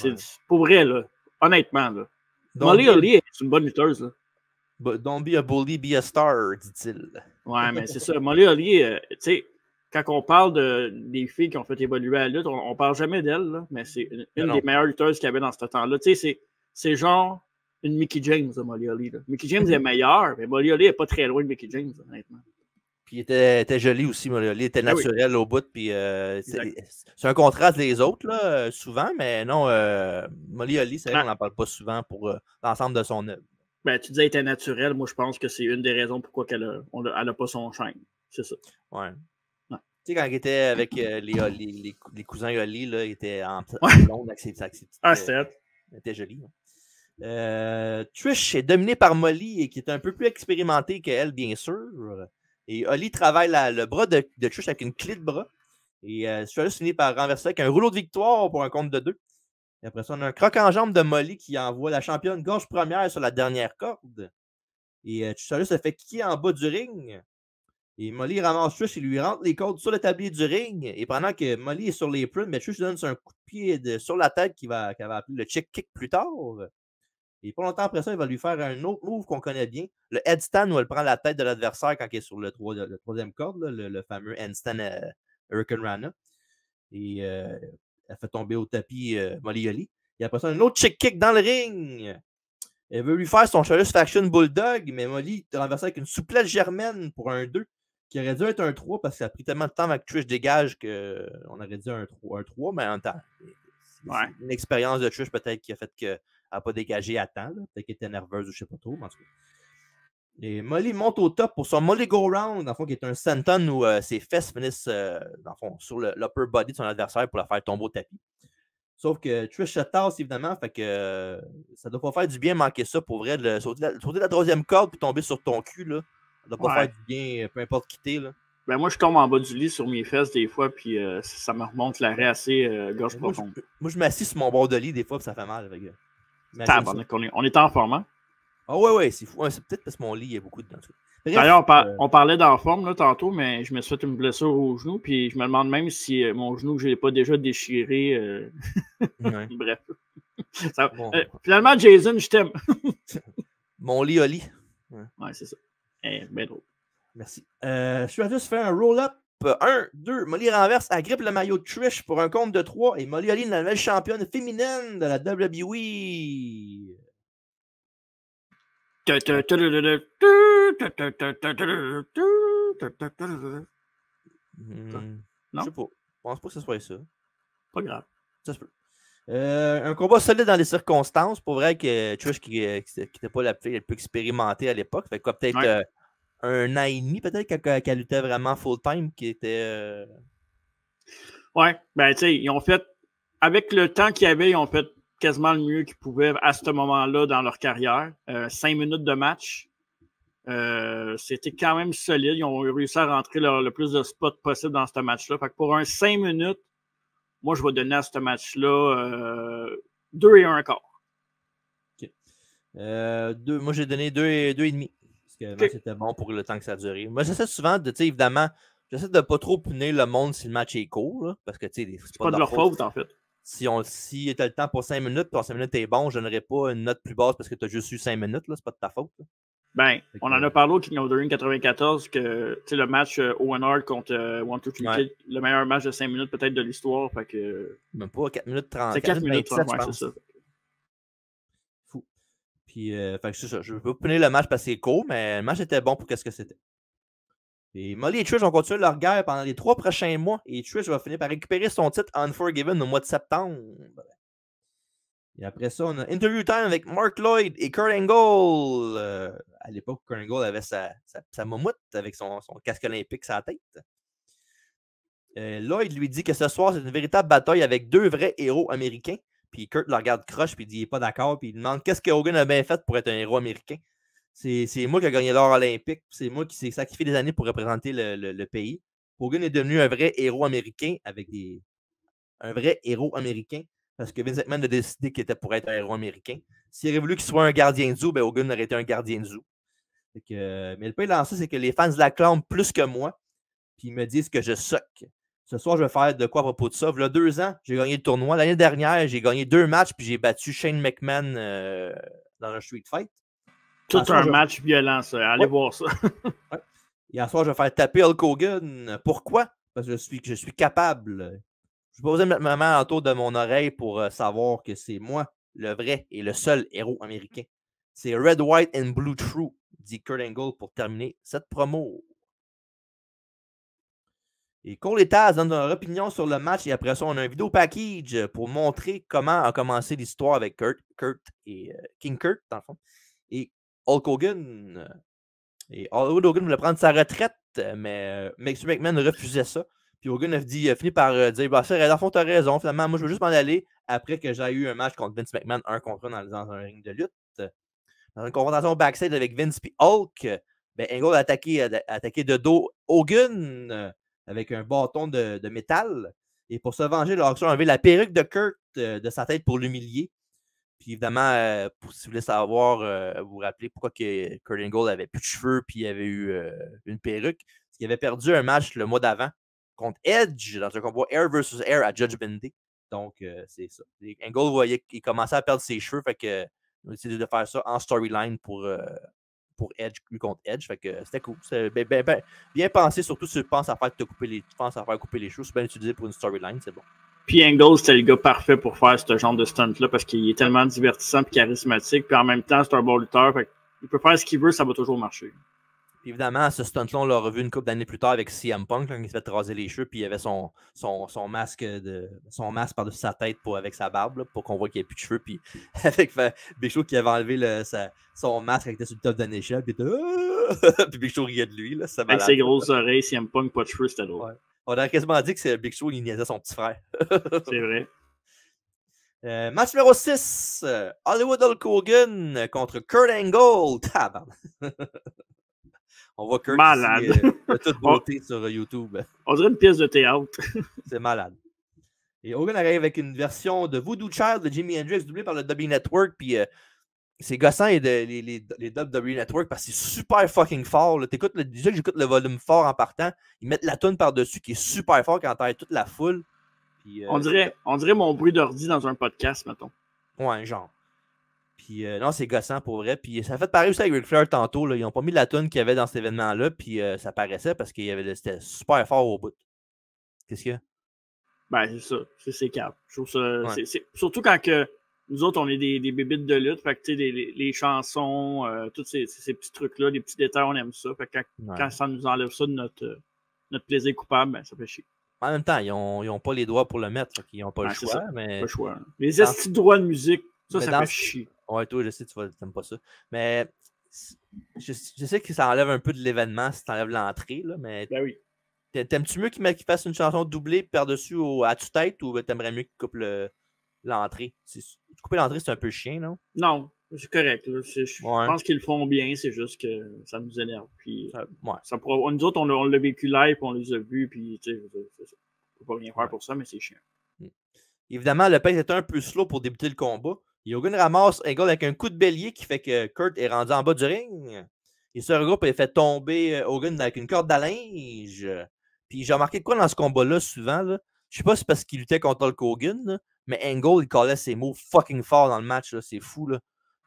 pour vrai, là. Honnêtement. Là. Molly Holly est une bonne lutteuse. Là. Don't be a bully, be a star, dit-il. Ouais, mais c'est ça. Molly Holly, tu sais, quand on parle des filles qui ont fait évoluer à la lutte, on parle jamais d'elle, mais c'est une des meilleures lutteuses qu'il y avait dans ce temps-là. Tu sais, c'est genre une Mickie James, Molly Holly. Là. Mickie James est meilleure, mais Molly Holly n'est pas très loin de Mickie James, honnêtement. Puis elle était jolie aussi, Molly Holly. Elle était naturelle au bout. Puis c'est un contraste des autres, là, souvent, mais non, Molly Holly, c'est vrai qu'on n'en parle pas souvent pour l'ensemble de son œuvre. Ben, tu disais qu'elle était naturelle. Moi, je pense que c'est une des raisons pourquoi elle n'a pas son chaîne. C'est ça. Ouais. Tu sais, quand elle était avec les cousins Holly, là, il était en blonde avec ses petites. C'était elle était jolie. Trish est dominée par Molly et qui est un peu plus expérimentée qu'elle, bien sûr. Et Holly travaille le bras de Trish avec une clé de bras. Et Trish finit par renverser avec un rouleau de victoire pour un compte de 2. Et après ça, on a un croc en jambe de Molly qui envoie la championne gorge première sur la dernière corde. Et Trish se fait kicker en bas du ring. Et Molly ramasse Trish et lui rentre les cordes sur le tablier du ring. Et pendant que Molly est sur les prunes, mais Trish donne un coup de pied sur la tête qu'elle va appeler le chick kick plus tard. Et pas longtemps après ça, il va lui faire un autre move qu'on connaît bien. Le headstand où elle prend la tête de l'adversaire quand il est sur le troisième corde, là, le fameux handstand Hurricane Rana. Et elle fait tomber au tapis Molly Holly. Et après ça, un autre chick kick dans le ring. Elle veut lui faire son Charlotte Faction Bulldog, mais Molly est renversée avec une souplesse germaine pour un 2, qui aurait dû être un 3 parce que ça a pris tellement de temps avec Trish dégage qu'on aurait dit un 3, mais en même temps, c'est une expérience de Trish peut-être qui a fait qu'elle n'a pas dégagé à temps. Peut-être qu'elle était nerveuse ou je ne sais pas trop. En tout cas. Et Molly monte au top pour son Molly Go Round, dans le fond, qui est un senton où ses fesses finissent dans le fond, sur l'upper body de son adversaire pour la faire tomber au tapis. Sauf que Trish se tasse, évidemment, fait que ça doit pas faire du bien manquer ça pour vrai. Sauter la troisième corde puis tomber sur ton cul, là. Ça doit pas faire du bien, peu importe qui t'es, là. Ben moi, je tombe en bas du lit sur mes fesses des fois, puis ça me remonte l'arrêt assez gorge profonde. Moi, je m'assis sur mon bord de lit des fois, puis ça fait mal. On est en forme, hein? Ah ouais, c'est fou. C'est peut-être parce que mon lit, il y a beaucoup de dents. D'ailleurs, on parlait d'en forme là, tantôt, mais je me suis fait une blessure au genou, puis je me demande même si mon genou, je ne l'ai pas déjà déchiré. Bref. Finalement, Jason, je t'aime. Mon lit Oli. Ouais, c'est ça. Ben drôle. Merci. Je suis juste faire un roll-up. 1, 2. Molly renverse, agrippe le maillot de Trish pour un compte de 3. Et Molly Holly, la nouvelle championne féminine de la WWE. Non? Je sais pas. Je pense pas que ce soit ça. Pas grave. Ça se peut. Un combat solide dans les circonstances. Pour vrai que Trish, qui n'était pas la plus expérimentée à l'époque, fait quoi, peut-être un an et demi, peut-être, qu'elle luttait vraiment full-time, qui était. Ouais, ben, tu sais, ils ont fait. Avec le temps qu'il y avait, ils ont fait quasiment le mieux qu'ils pouvaient à ce moment-là dans leur carrière. 5 minutes de match. C'était quand même solide. Ils ont réussi à rentrer le plus de spots possible dans ce match-là. Fait que pour un 5 minutes, moi, je vais donner à ce match-là 2 et 1 quart. Okay. Moi, j'ai donné 2 et demi. Parce que le match était bon pour le temps que ça a duré. Moi, j'essaie souvent de, tu sais, évidemment, j'essaie de ne pas trop punir le monde si le match est court. Là, parce que, tu sais, c'est pas de leur faute, en fait. Si tu as le temps pour 5 minutes, puis 5 minutes est bon, je n'aurais pas une note plus basse parce que tu as juste eu 5 minutes. Là, c'est pas de ta faute. Là. Ben, on en a parlé au King of the Ring 94 que le match Owen Hart contre 1-2-3 Kid, le meilleur match de 5 minutes peut-être de l'histoire. Fait que... Même pas 4 minutes 30. C'est 4 minutes 30, ouais, c'est ça. Fou. Puis, fait que c'est ça. Je ne veux pas punir le match parce que c'est court, mais le match était bon pour ce que c'était. Et Molly et Trish ont continué leur guerre pendant les 3 prochains mois et Trish va finir par récupérer son titre Unforgiven au mois de septembre. Et après ça, on a Interview Time avec Mark Lloyd et Kurt Angle. À l'époque, Kurt Angle avait sa moumoute avec son casque olympique sur la tête. Lloyd lui dit que ce soir, c'est une véritable bataille avec 2 vrais héros américains. Puis Kurt le regarde croche puis il dit qu'il n'est pas d'accord. Puis il demande qu'est-ce que Hogan a bien fait pour être un héros américain. C'est moi qui ai gagné l'or olympique. C'est moi qui s'est sacrifié des années pour représenter le pays. Hogan est devenu un vrai héros américain avec un vrai héros américain. Parce que Vince McMahon a décidé qu'il était pour être un héros américain. S'il aurait voulu qu'il soit un gardien de zoo, ben Hogan aurait été un gardien de zoo. Mais le point dans ça, c'est que les fans l'acclament plus que moi. Puis ils me disent que je suck. Ce soir, je vais faire de quoi à propos de ça. Il y a 2 ans, j'ai gagné le tournoi. L'année dernière, j'ai gagné 2 matchs, puis j'ai battu Shane McMahon dans un street fight. Tout un match violent, ça. Allez voir ça. Ouais. Hier soir, je vais faire taper Hulk Hogan. Pourquoi? Parce que je suis capable. Je vais poser ma main autour de mon oreille pour savoir que c'est moi, le vrai et le seul héros américain. C'est Red, White and Blue True, dit Kurt Angle pour terminer cette promo. Et Cole et Taz donnent leur opinion sur le match et après ça, on a un vidéo package pour montrer comment a commencé l'histoire avec Kurt et King Kurt, dans le fond. Et Hulk Hogan. Et Hulk Hogan voulait prendre sa retraite, mais McMahon refusait ça. Puis Hogan a fini par dire bah, dans le fond, t'as raison. Finalement, moi, je veux juste m'en aller après que j'ai eu un match contre Vince McMahon, 1 contre 1 dans un ring de lutte. Dans une confrontation backstage avec Vince et Hulk, ben, Angle a attaqué de dos Hogan avec un bâton de métal. Et pour se venger, il a enlevé la perruque de Kurt de sa tête pour l'humilier. Puis évidemment, si vous voulez savoir, vous vous rappelez pourquoi que Kurt Angle avait plus de cheveux puis il avait eu une perruque. Parce qu'il avait perdu un match le mois d'avant contre Edge dans un combat Air versus Air à Judgment Day. Donc, c'est ça. Angle voyait qu'il commençait à perdre ses cheveux. Fait que on a décidé de faire ça en storyline pour Edge, lui contre Edge. Fait que c'était cool. C'est bien pensé, surtout si tu penses à faire couper les cheveux. C'est bien utilisé pour une storyline, c'est bon. Puis Angle, c'était le gars parfait pour faire ce genre de stunt-là parce qu'il est tellement divertissant et charismatique. Puis en même temps, c'est un bon lutteur. Fait il peut faire ce qu'il veut, ça va toujours marcher. Puis évidemment, ce stunt-là, on l'a revu une couple d'années plus tard avec CM Punk, quand il s'est fait raser les cheveux, puis il avait son masque par-dessus sa tête avec sa barbe, là, pour qu'on voit qu'il n'y ait plus de cheveux. Puis avec Big Show qui avait enlevé son masque avec sur le top d'un échelle, puis Big Show riait de lui. Là, avec ses grosses oreilles, CM Punk, pas de cheveux, c'était drôle. Ouais. On aurait quasiment dit que c'est Big Show, il niaisait son petit frère. C'est vrai. Match numéro 6, Hollywood Hulk Hogan contre Kurt Angle. On voit Kurt malade. Ici, de toute beauté sur YouTube. On dirait une pièce de théâtre. C'est malade. Et Hogan arrive avec une version de Voodoo Child de Jimi Hendrix doublée par le W Network. Puis c'est gossant les dubs W Network parce que c'est super fucking fort. Déjà que j'écoute le volume fort en partant, ils mettent la toune par-dessus qui est super fort quand t'entends toute la foule. Puis, on dirait mon bruit d'ordi dans un podcast, mettons. Ouais, genre. Puis non, c'est gossant pour vrai. Puis ça a fait pareil aussi avec Ric Flair tantôt. Là. Ils n'ont pas mis la toune qu'il y avait dans cet événement-là. Puis ça paraissait parce que c'était super fort au bout. Qu'est-ce qu'il y a? Ben, c'est ça. C'est cap. Je trouve ça. Ouais. Surtout quand que nous autres, on est des bébites de lutte. Fait que tu sais, les chansons, tous ces petits trucs-là, les petits détails, on aime ça. Fait que quand ça nous enlève ça de notre plaisir coupable, ben, ça fait chier. En même temps, ils n'ont pas les droits pour le mettre. Ils n'ont pas le choix. Mais... Pas le choix. Les estis de droits de musique, ça fait chier. Ouais, toi, je sais, tu n'aimes pas ça. Mais je sais que ça enlève un peu de l'événement si tu enlèves l'entrée, là, mais ben oui. T'aimes-tu mieux qu'il fasse une chanson doublée par-dessus à tue-tête ou t'aimerais mieux qu'il coupe l'entrée? Couper l'entrée, c'est un peu chiant, non? Non, c'est correct. Je pense qu'ils le font bien, c'est juste que ça nous énerve. Puis, nous autres, on l'a vécu live, on les a vus, puis tu sais, on peut pas rien faire pour ça, mais c'est chiant. Évidemment, le pace était un peu slow pour débuter le combat. Et Hogan ramasse Angle avec un coup de bélier qui fait que Kurt est rendu en bas du ring. Il se regroupe et fait tomber Hogan avec une corde à linge. Puis j'ai remarqué quoi dans ce combat-là souvent. Là? Je sais pas si c'est parce qu'il luttait contre Hulk Hogan, là, mais Angle, il collait ses mots fucking fort dans le match. Là. C'est fou. Là.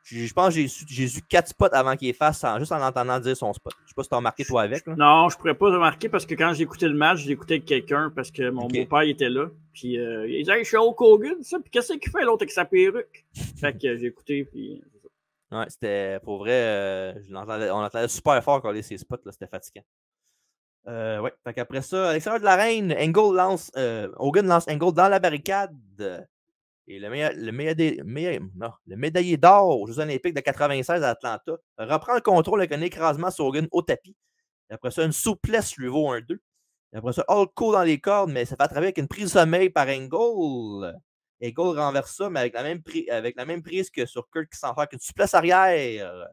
Je pense que j'ai eu 4 spots avant qu'il fasse, juste en entendant dire son spot. Je sais pas si t'as remarqué toi avec. Là. Non, je pourrais pas remarquer parce que quand j'ai écouté le match, j'ai écouté avec quelqu'un parce que mon beau-père était là. Puis il disait hey, je suis Hulk Hogan, ça. Puis qu'est-ce qu'il fait l'autre avec sa perruque? Fait que j'ai écouté. Puis... Ouais, c'était pour vrai. On entendait super fort coller ses spots. C'était fatigant. Ouais, fait qu'après ça, à l'extérieur de l'arène, Hogan lance Angle dans la barricade. Et le médaillé d'or aux Jeux Olympiques de 96 à Atlanta reprend le contrôle avec un écrasement sur Hogan au tapis. Et après ça, une souplesse lui vaut un 2. Et après ça, Hulk court dans les cordes, mais ça fait attraper avec une prise de sommeil par Angle. Angle renverse ça, mais avec la même prise que sur Kurt qui s'en fait avec une souplesse arrière.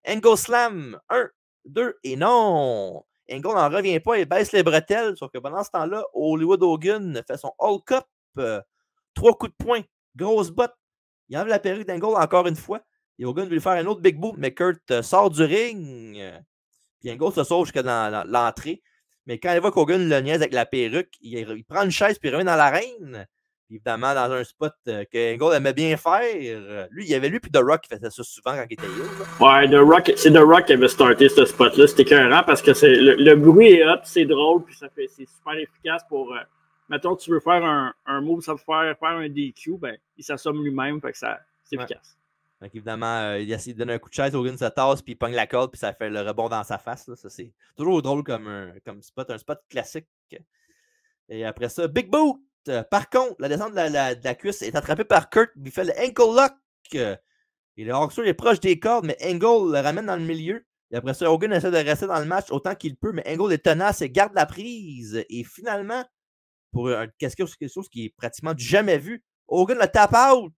Angle slam, 1, 2, et non! Angle n'en revient pas et baisse les bretelles, sauf que pendant ce temps-là, Hollywood Hogan fait son Hulk Up. 3 coups de poing, grosse botte. Il enlève la perruque d'Angle encore une fois. Et Hogan veut lui faire un autre big boot, mais Kurt sort du ring. Puis Angle se sauve jusqu'à dans l'entrée. Mais quand il voit qu'Hogan le niaise avec la perruque, il prend une chaise puis il revient dans l'arène. Évidemment, dans un spot que Angle aimait bien faire. Lui, il y avait lui puis The Rock qui faisait ça souvent quand il était heel. Ouais, c'est The Rock qui avait starté ce spot-là. C'était écœurant parce que le bruit est hot, c'est drôle, puis c'est super efficace pour. Mettons, tu veux faire un move, ça veut faire un DQ, ben, il s'assomme lui-même, fait que c'est efficace. Donc, évidemment, il donne un coup de chaise, Hogan se tasse, puis il pogne la corde, puis ça fait le rebond dans sa face. Là. Ça, c'est toujours drôle comme spot, un spot classique. Et après ça, Big Boot. Par contre, la descente de la cuisse est attrapée par Kurt, il fait le ankle lock. Et le Hawkster est proche des cordes, mais Angle le ramène dans le milieu. Et après ça, Hogan essaie de rester dans le match autant qu'il peut, mais Angle est tenace et garde la prise. Et finalement, pour quelque chose qui est pratiquement du jamais vu, Hogan le tap out.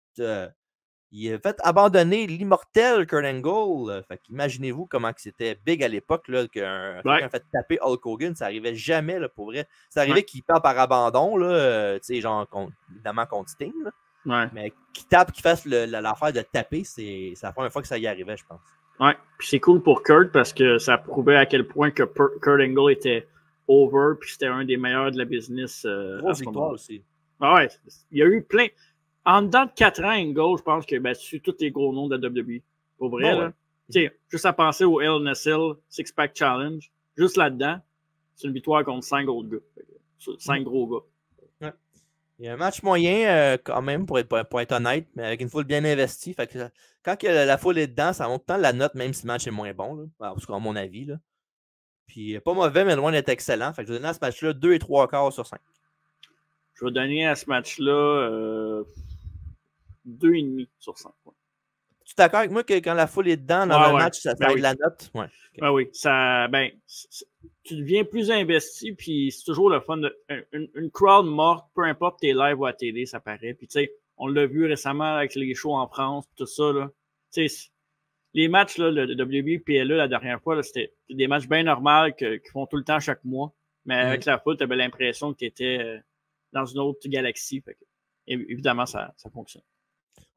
Il a fait abandonner l'immortel Kurt Angle. Fait qu'imaginez-vous comment c'était big à l'époque qu'un quelqu'un fait taper Hulk Hogan. Ça n'arrivait jamais, là, pour vrai. Ça arrivait qu'il perd par abandon, là, genre, évidemment contre Sting. Là. Ouais. Mais qu'il tape, qu'il fasse l'affaire de taper, c'est la première fois que ça y arrivait, je pense. Ouais, puis c'est cool pour Kurt parce que ça prouvait à quel point que Kurt Angle était over, puis c'était un des meilleurs de la business. Grosse victoire aussi. Ah ouais, il y a eu plein. En dedans de 4 ans, Angle, je pense qu'il a battu tous les gros noms de la WWE. Pour vrai, là. T'sais, juste à penser au Hell in a Cell Six Pack Challenge, juste là-dedans, c'est une victoire contre 5 autres gars. 5 gros gars. Ouais. Il y a un match moyen, quand même, pour être honnête, mais avec une foule bien investie. Fait que, quand la foule est dedans, ça monte tant la note, même si le match est moins bon, là. En tout cas, à mon avis. Là. Puis, pas mauvais, mais loin d'être excellent. Fait que je vais donner à ce match-là 2 3/4 sur 5. Je vais donner à ce match-là 2,5 sur 5. Ouais. Tu es d'accord avec moi que quand la foule est dedans dans un match, ça aide la note? Ouais. Okay. Ben oui, tu deviens plus investi, puis c'est toujours le fun. Une crowd morte, peu importe tes lives ou à télé, ça paraît. Puis tu sais, on l'a vu récemment avec les shows en France, tout ça. Là. Les matchs, là, le WWE PLE, la dernière fois, c'était des matchs bien normaux qu'ils font tout le temps chaque mois. Mais avec la foule, tu avais l'impression que tu étais dans une autre galaxie. Fait que, évidemment, ça fonctionne.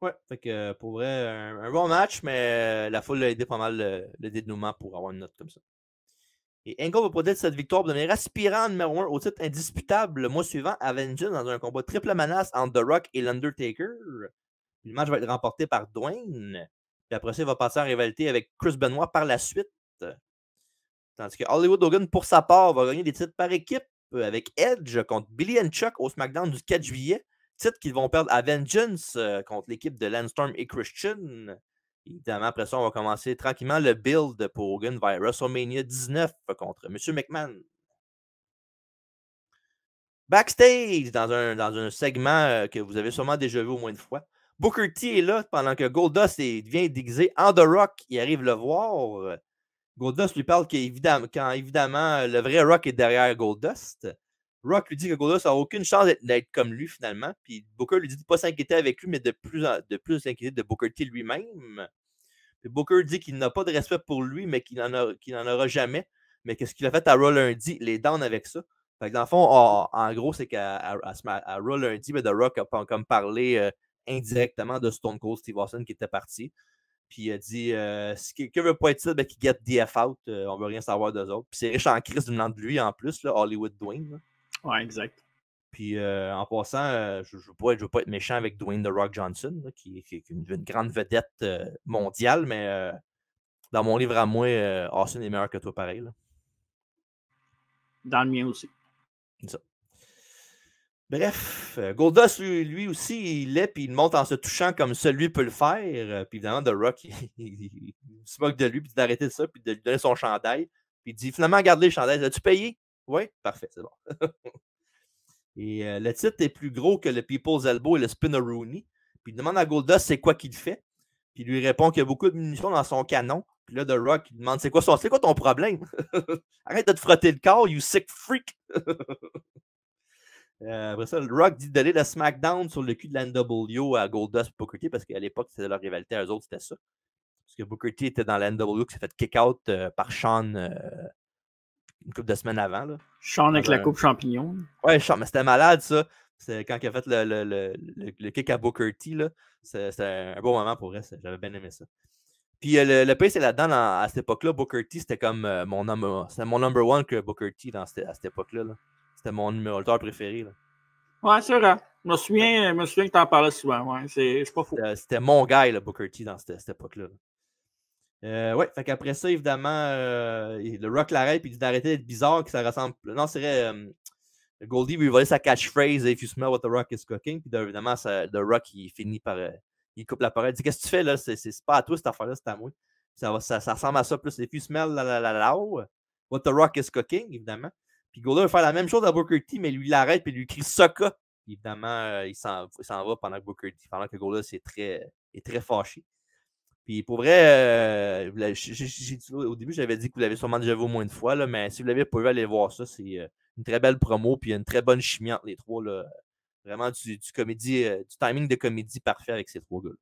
Ouais, fait que pour vrai, un bon match, mais la foule a aidé pas mal le dénouement pour avoir une note comme ça. Et Angle va produire cette victoire pour devenir aspirant numéro 1 au titre indisputable le mois suivant à Vengeance dans un combat triple menace entre The Rock et l'Undertaker. Le match va être remporté par Dwayne. Puis après ça, il va passer en rivalité avec Chris Benoit par la suite. Tandis que Hollywood Hogan, pour sa part, va gagner des titres par équipe avec Edge contre Billy and Chuck au SmackDown du 4 juillet. Titre qu'ils vont perdre à Vengeance contre l'équipe de Landstorm et Christian. Évidemment, après ça, on va commencer tranquillement le build pour Hogan vers WrestleMania 19 contre M. McMahon. Backstage, dans un segment que vous avez sûrement déjà vu au moins une fois, Booker T est là pendant que Goldust vient déguisé en The Rock. Il arrive le voir. Goldust lui parle quand évidemment le vrai Rock est derrière Goldust. Rock lui dit que Goldust n'a aucune chance d'être comme lui finalement. Puis Booker lui dit de ne pas s'inquiéter avec lui, mais de plus s'inquiéter de Booker T lui-même. Puis Booker dit qu'il n'a pas de respect pour lui, mais qu'il n'en aura jamais. Mais qu'est-ce qu'il a fait à Raw lundi? Les down avec ça. Fait que dans le fond, en gros, c'est qu'à Raw lundi, The Rock a comme parlé indirectement de Stone Cold Steve Austin qui était parti. Puis il a dit si quelqu'un veut pas être ça, qu'il get DF out. On veut rien savoir d'eux autres. Puis c'est riche en crise venant de lui en plus, là, Hollywood Dwayne. Là. Ouais, exact. Puis en passant, je ne veux pas être méchant avec Dwayne The Rock Johnson, là, qui est une grande vedette mondiale, mais dans mon livre à moi, Austin est meilleur que toi pareil. Là. Dans le mien aussi. C'est ça. Bref, Goldust, lui aussi, il l'est, puis il monte en se touchant comme seul lui peut le faire. Puis évidemment, The Rock, il se moque de lui, puis d'arrêter de ça, puis de lui donner son chandail. Puis il dit finalement, garde-le le chandail. As-tu payé? Oui, parfait, c'est bon. Et le titre est plus gros que le People's Elbow et le Spinneroonie. Puis il demande à Goldust c'est quoi qu'il fait. Puis il lui répond qu'il y a beaucoup de munitions dans son canon. Puis là, The Rock, il demande c'est quoi ton problème? Arrête de te frotter le corps, you sick freak! Après ça, le Rock dit de donner le SmackDown sur le cul de l'NWO à Goldust et Booker T parce qu'à l'époque, c'était leur rivalité à eux autres, c'était ça. Parce que Booker T était dans l'NWO qui s'est fait kick-out par Sean une couple de semaines avant. Là. Sean avec la coupe champignon. Ouais, Sean, mais c'était malade ça. C'est quand il a fait le kick à Booker T. C'était un bon moment pour vrai. J'avais bien aimé ça. Puis le pire, c'est là-dedans, à cette époque-là, Booker T, c'était comme mon number one que Booker T à cette époque-là. Là. C'était mon lutteur préféré. Là. Ouais, c'est vrai. Je me souviens que tu en parlais souvent. Ouais, c'est pas faux. C'était mon gars, là, Booker T, dans cette époque-là. Ouais, fait qu'après ça, évidemment, le Rock l'arrête puis il dit d'arrêter d'être bizarre, que ça ressemble. Non, c'est vrai. Goldie lui volait sa catchphrase If you smell what the Rock is cooking. Puis évidemment, The Rock, il finit par. Il coupe la parole. Il dit qu'est-ce que tu fais là? C'est pas à toi cette affaire-là, c'est à moi. Ça ressemble à ça plus. If you smell what the Rock is cooking, évidemment. Puis Goldie va faire la même chose à Booker T, mais lui, il l'arrête puis lui crie Sokka. Évidemment, il s'en va pendant que Booker T, pendant que Goldie est très fâché. Puis pour vrai, au début, j'avais dit que vous l'avez sûrement déjà vu au moins une fois, là, mais si vous l'avez pas vu, allez voir ça. C'est une très belle promo, puis une très bonne chimie entre les trois. Là. Vraiment du timing de comédie parfait avec ces trois gars-là.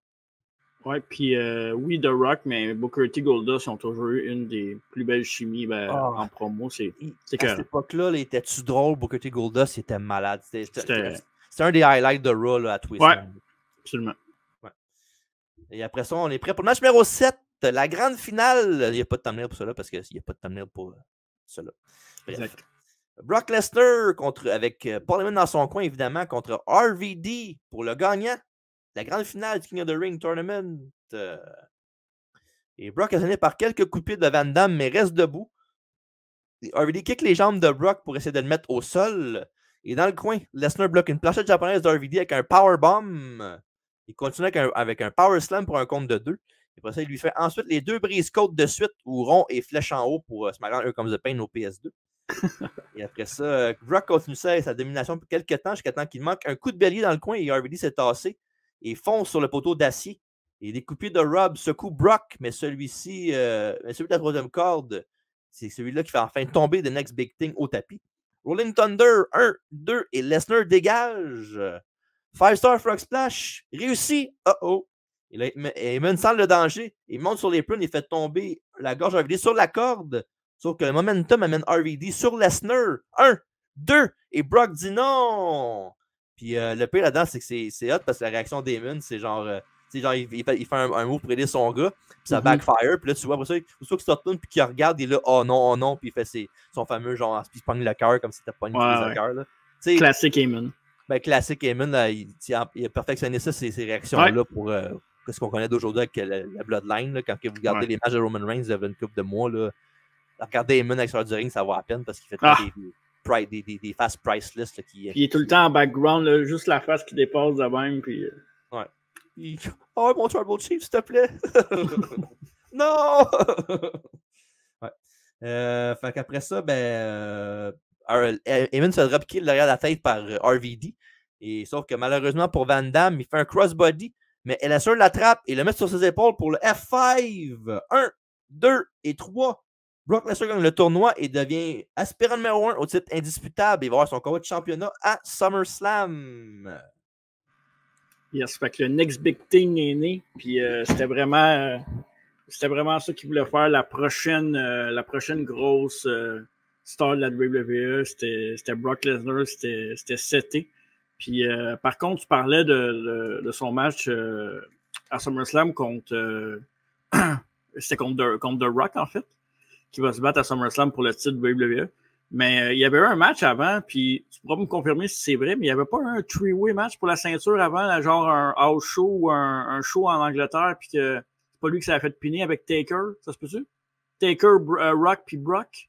Ouais, puis oui, The Rock, mais Booker T, Goldust ont toujours eu une des plus belles chimies en promo. C'est à cette époque-là, il était-tu drôle, Booker T, Goldust, il était malade. C'était un des highlights de Raw là, à Twist. Ouais, absolument. Et après ça, on est prêt pour le match numéro 7, la grande finale. Il n'y a pas de thumbnail pour cela parce qu'il n'y a pas de thumbnail pour cela. Exact. Brock Lesnar avec Paul Heyman dans son coin, évidemment, contre RVD pour le gagnant. La grande finale du King of the Ring Tournament. Et Brock est gagné par quelques coups de pied de Van Damme, mais reste debout. Et RVD kick les jambes de Brock pour essayer de le mettre au sol. Et dans le coin, Lesnar bloque une planchette japonaise d'RVD avec un powerbomb. Il continue avec un power slam pour un compte de 2. Et après ça, il lui fait ensuite les 2 brise-côtes de suite ou rond et flèche en haut pour SmackDown Here Comes the Pain au PS2. Et après ça, Brock continue sa domination pour quelques temps jusqu'à temps qu'il manque un coup de bélier dans le coin et RVD s'est tassé et fonce sur le poteau d'acier. Et des coups de pied de Rob secoue Brock, mais celui-ci, celui de la troisième corde, c'est celui-là qui fait enfin tomber The Next Big Thing au tapis. Rolling Thunder, 1, 2, et Lesnar dégage. 5-star Frog Splash, réussi. Uh-oh. Heyman sent le danger. Il monte sur les prunes et fait tomber la gorge RVD sur la corde. Sauf que le momentum amène RVD sur Lesnar. 1, 2, et Brock dit non. Puis le pire là-dedans, c'est que c'est hot parce que la réaction d'Heyman, c'est genre, il fait un move pour aider son gars, puis ça backfire. Puis là, tu vois, après ça, il faut que tu retournes, puis qu'il regarde, il est là, oh non, puis il fait son fameux genre, puis il se pogne le cœur comme si c'était pogné le cœur. Classique Heyman. Ben, classique Heyman, là, il a perfectionné ça, ces réactions-là pour ce qu'on connaît d'aujourd'hui avec la Bloodline. Là, quand vous regardez les matchs de Roman Reigns il y avait une couple de mois, là, regardez Heyman avec l'extérieur du ring, ça vaut à peine parce qu'il fait des fast priceless. Là, puis il est tout le temps en background, là, juste la face qui dépasse de même. Puis... Ouais. Oh, mon Tribal Chief, s'il te plaît. Non! Ouais. Fait qu'après ça, Heyman se fait dropkick derrière la tête par RVD. Et sauf que malheureusement pour Van Damme, il fait un crossbody, mais Lesnar l'attrape et le met sur ses épaules pour le F5. 1, 2 et 3. Brock Lesnar gagne le tournoi et devient aspirant numéro 1 au titre indisputable. Il va avoir son combat de championnat à SummerSlam. Yes, fait que le Next Big Thing est né. Puis c'était vraiment ça qu'il voulait faire, la prochaine grosse star de la WWE. C'était Brock Lesnar, c'était seté. Puis par contre, tu parlais de son match à SummerSlam contre c'était contre The Rock en fait, qui va se battre à SummerSlam pour le titre de WWE. Mais il y avait eu un match avant, puis tu pourras me confirmer si c'est vrai, mais il n'y avait pas un three-way match pour la ceinture avant, genre un house show ou un show en Angleterre, puis que c'est pas lui qui s'est fait piner avec Taker, ça se peut-tu? Taker, Rock, puis Brock,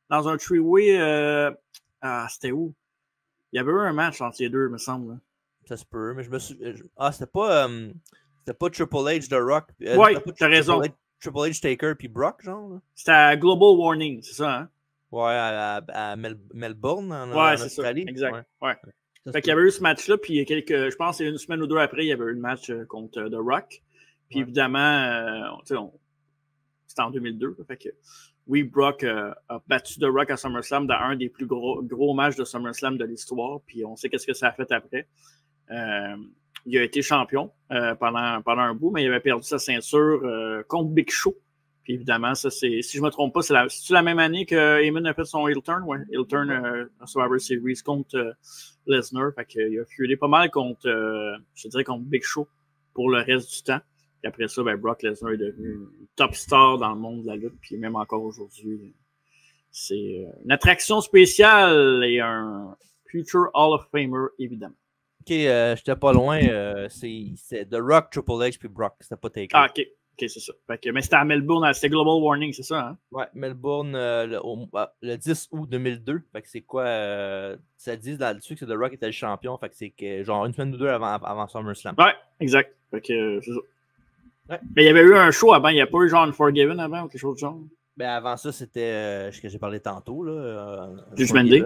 dans un three-way, c'était où? Il y avait eu un match entre les deux, me semble. Là. Ça se peut, mais je me suis... c'était pas Triple H de Rock. Oui, t'as raison. Triple H, Taker, puis Brock, genre? C'était à Global Warning, c'est ça, hein? Ouais, à Melbourne, en Australie. C'est ça, exact. Ouais. Fait qu'il y avait eu ce match-là, puis je pense que c'est une semaine ou deux après, il y avait eu le match contre The Rock. Puis évidemment, c'était en 2002. Fait que, oui, Brock a battu The Rock à SummerSlam dans un des plus gros matchs de SummerSlam de l'histoire. Puis on sait qu'est-ce que ça a fait après. Il a été champion pendant un bout, mais il avait perdu sa ceinture contre Big Show. Puis évidemment, ça c'est, si je ne me trompe pas, c'est la même année que Heyman a fait son heel turn, ouais. Heel turn Survivor Series contre Lesnar. Fait qu'il a feudé pas mal contre Big Show pour le reste du temps. Puis après ça, ben, Brock Lesnar est devenu une top star dans le monde de la lutte, puis même encore aujourd'hui. C'est une attraction spéciale et un future Hall of Famer, évidemment. Ok, j'étais pas loin. C'est The Rock, Triple H puis Brock. C'était pas Taker. Ah, ok, c'est ça. Mais c'était à Melbourne, c'était Global Warning, c'est ça, hein? Ouais, Melbourne, le 10 août 2002. Fait que c'est quoi? Ça dit là-dessus que The Rock était le champion. Fait que c'est que, genre une semaine ou deux avant SummerSlam. Ouais, exact. Fait que c'est ça. Ouais. Mais il y avait eu un show avant, il n'y a pas eu genre Unforgiven avant ou quelque chose de genre? Ben avant ça, c'était ce que j'ai parlé tantôt. Judgment Day?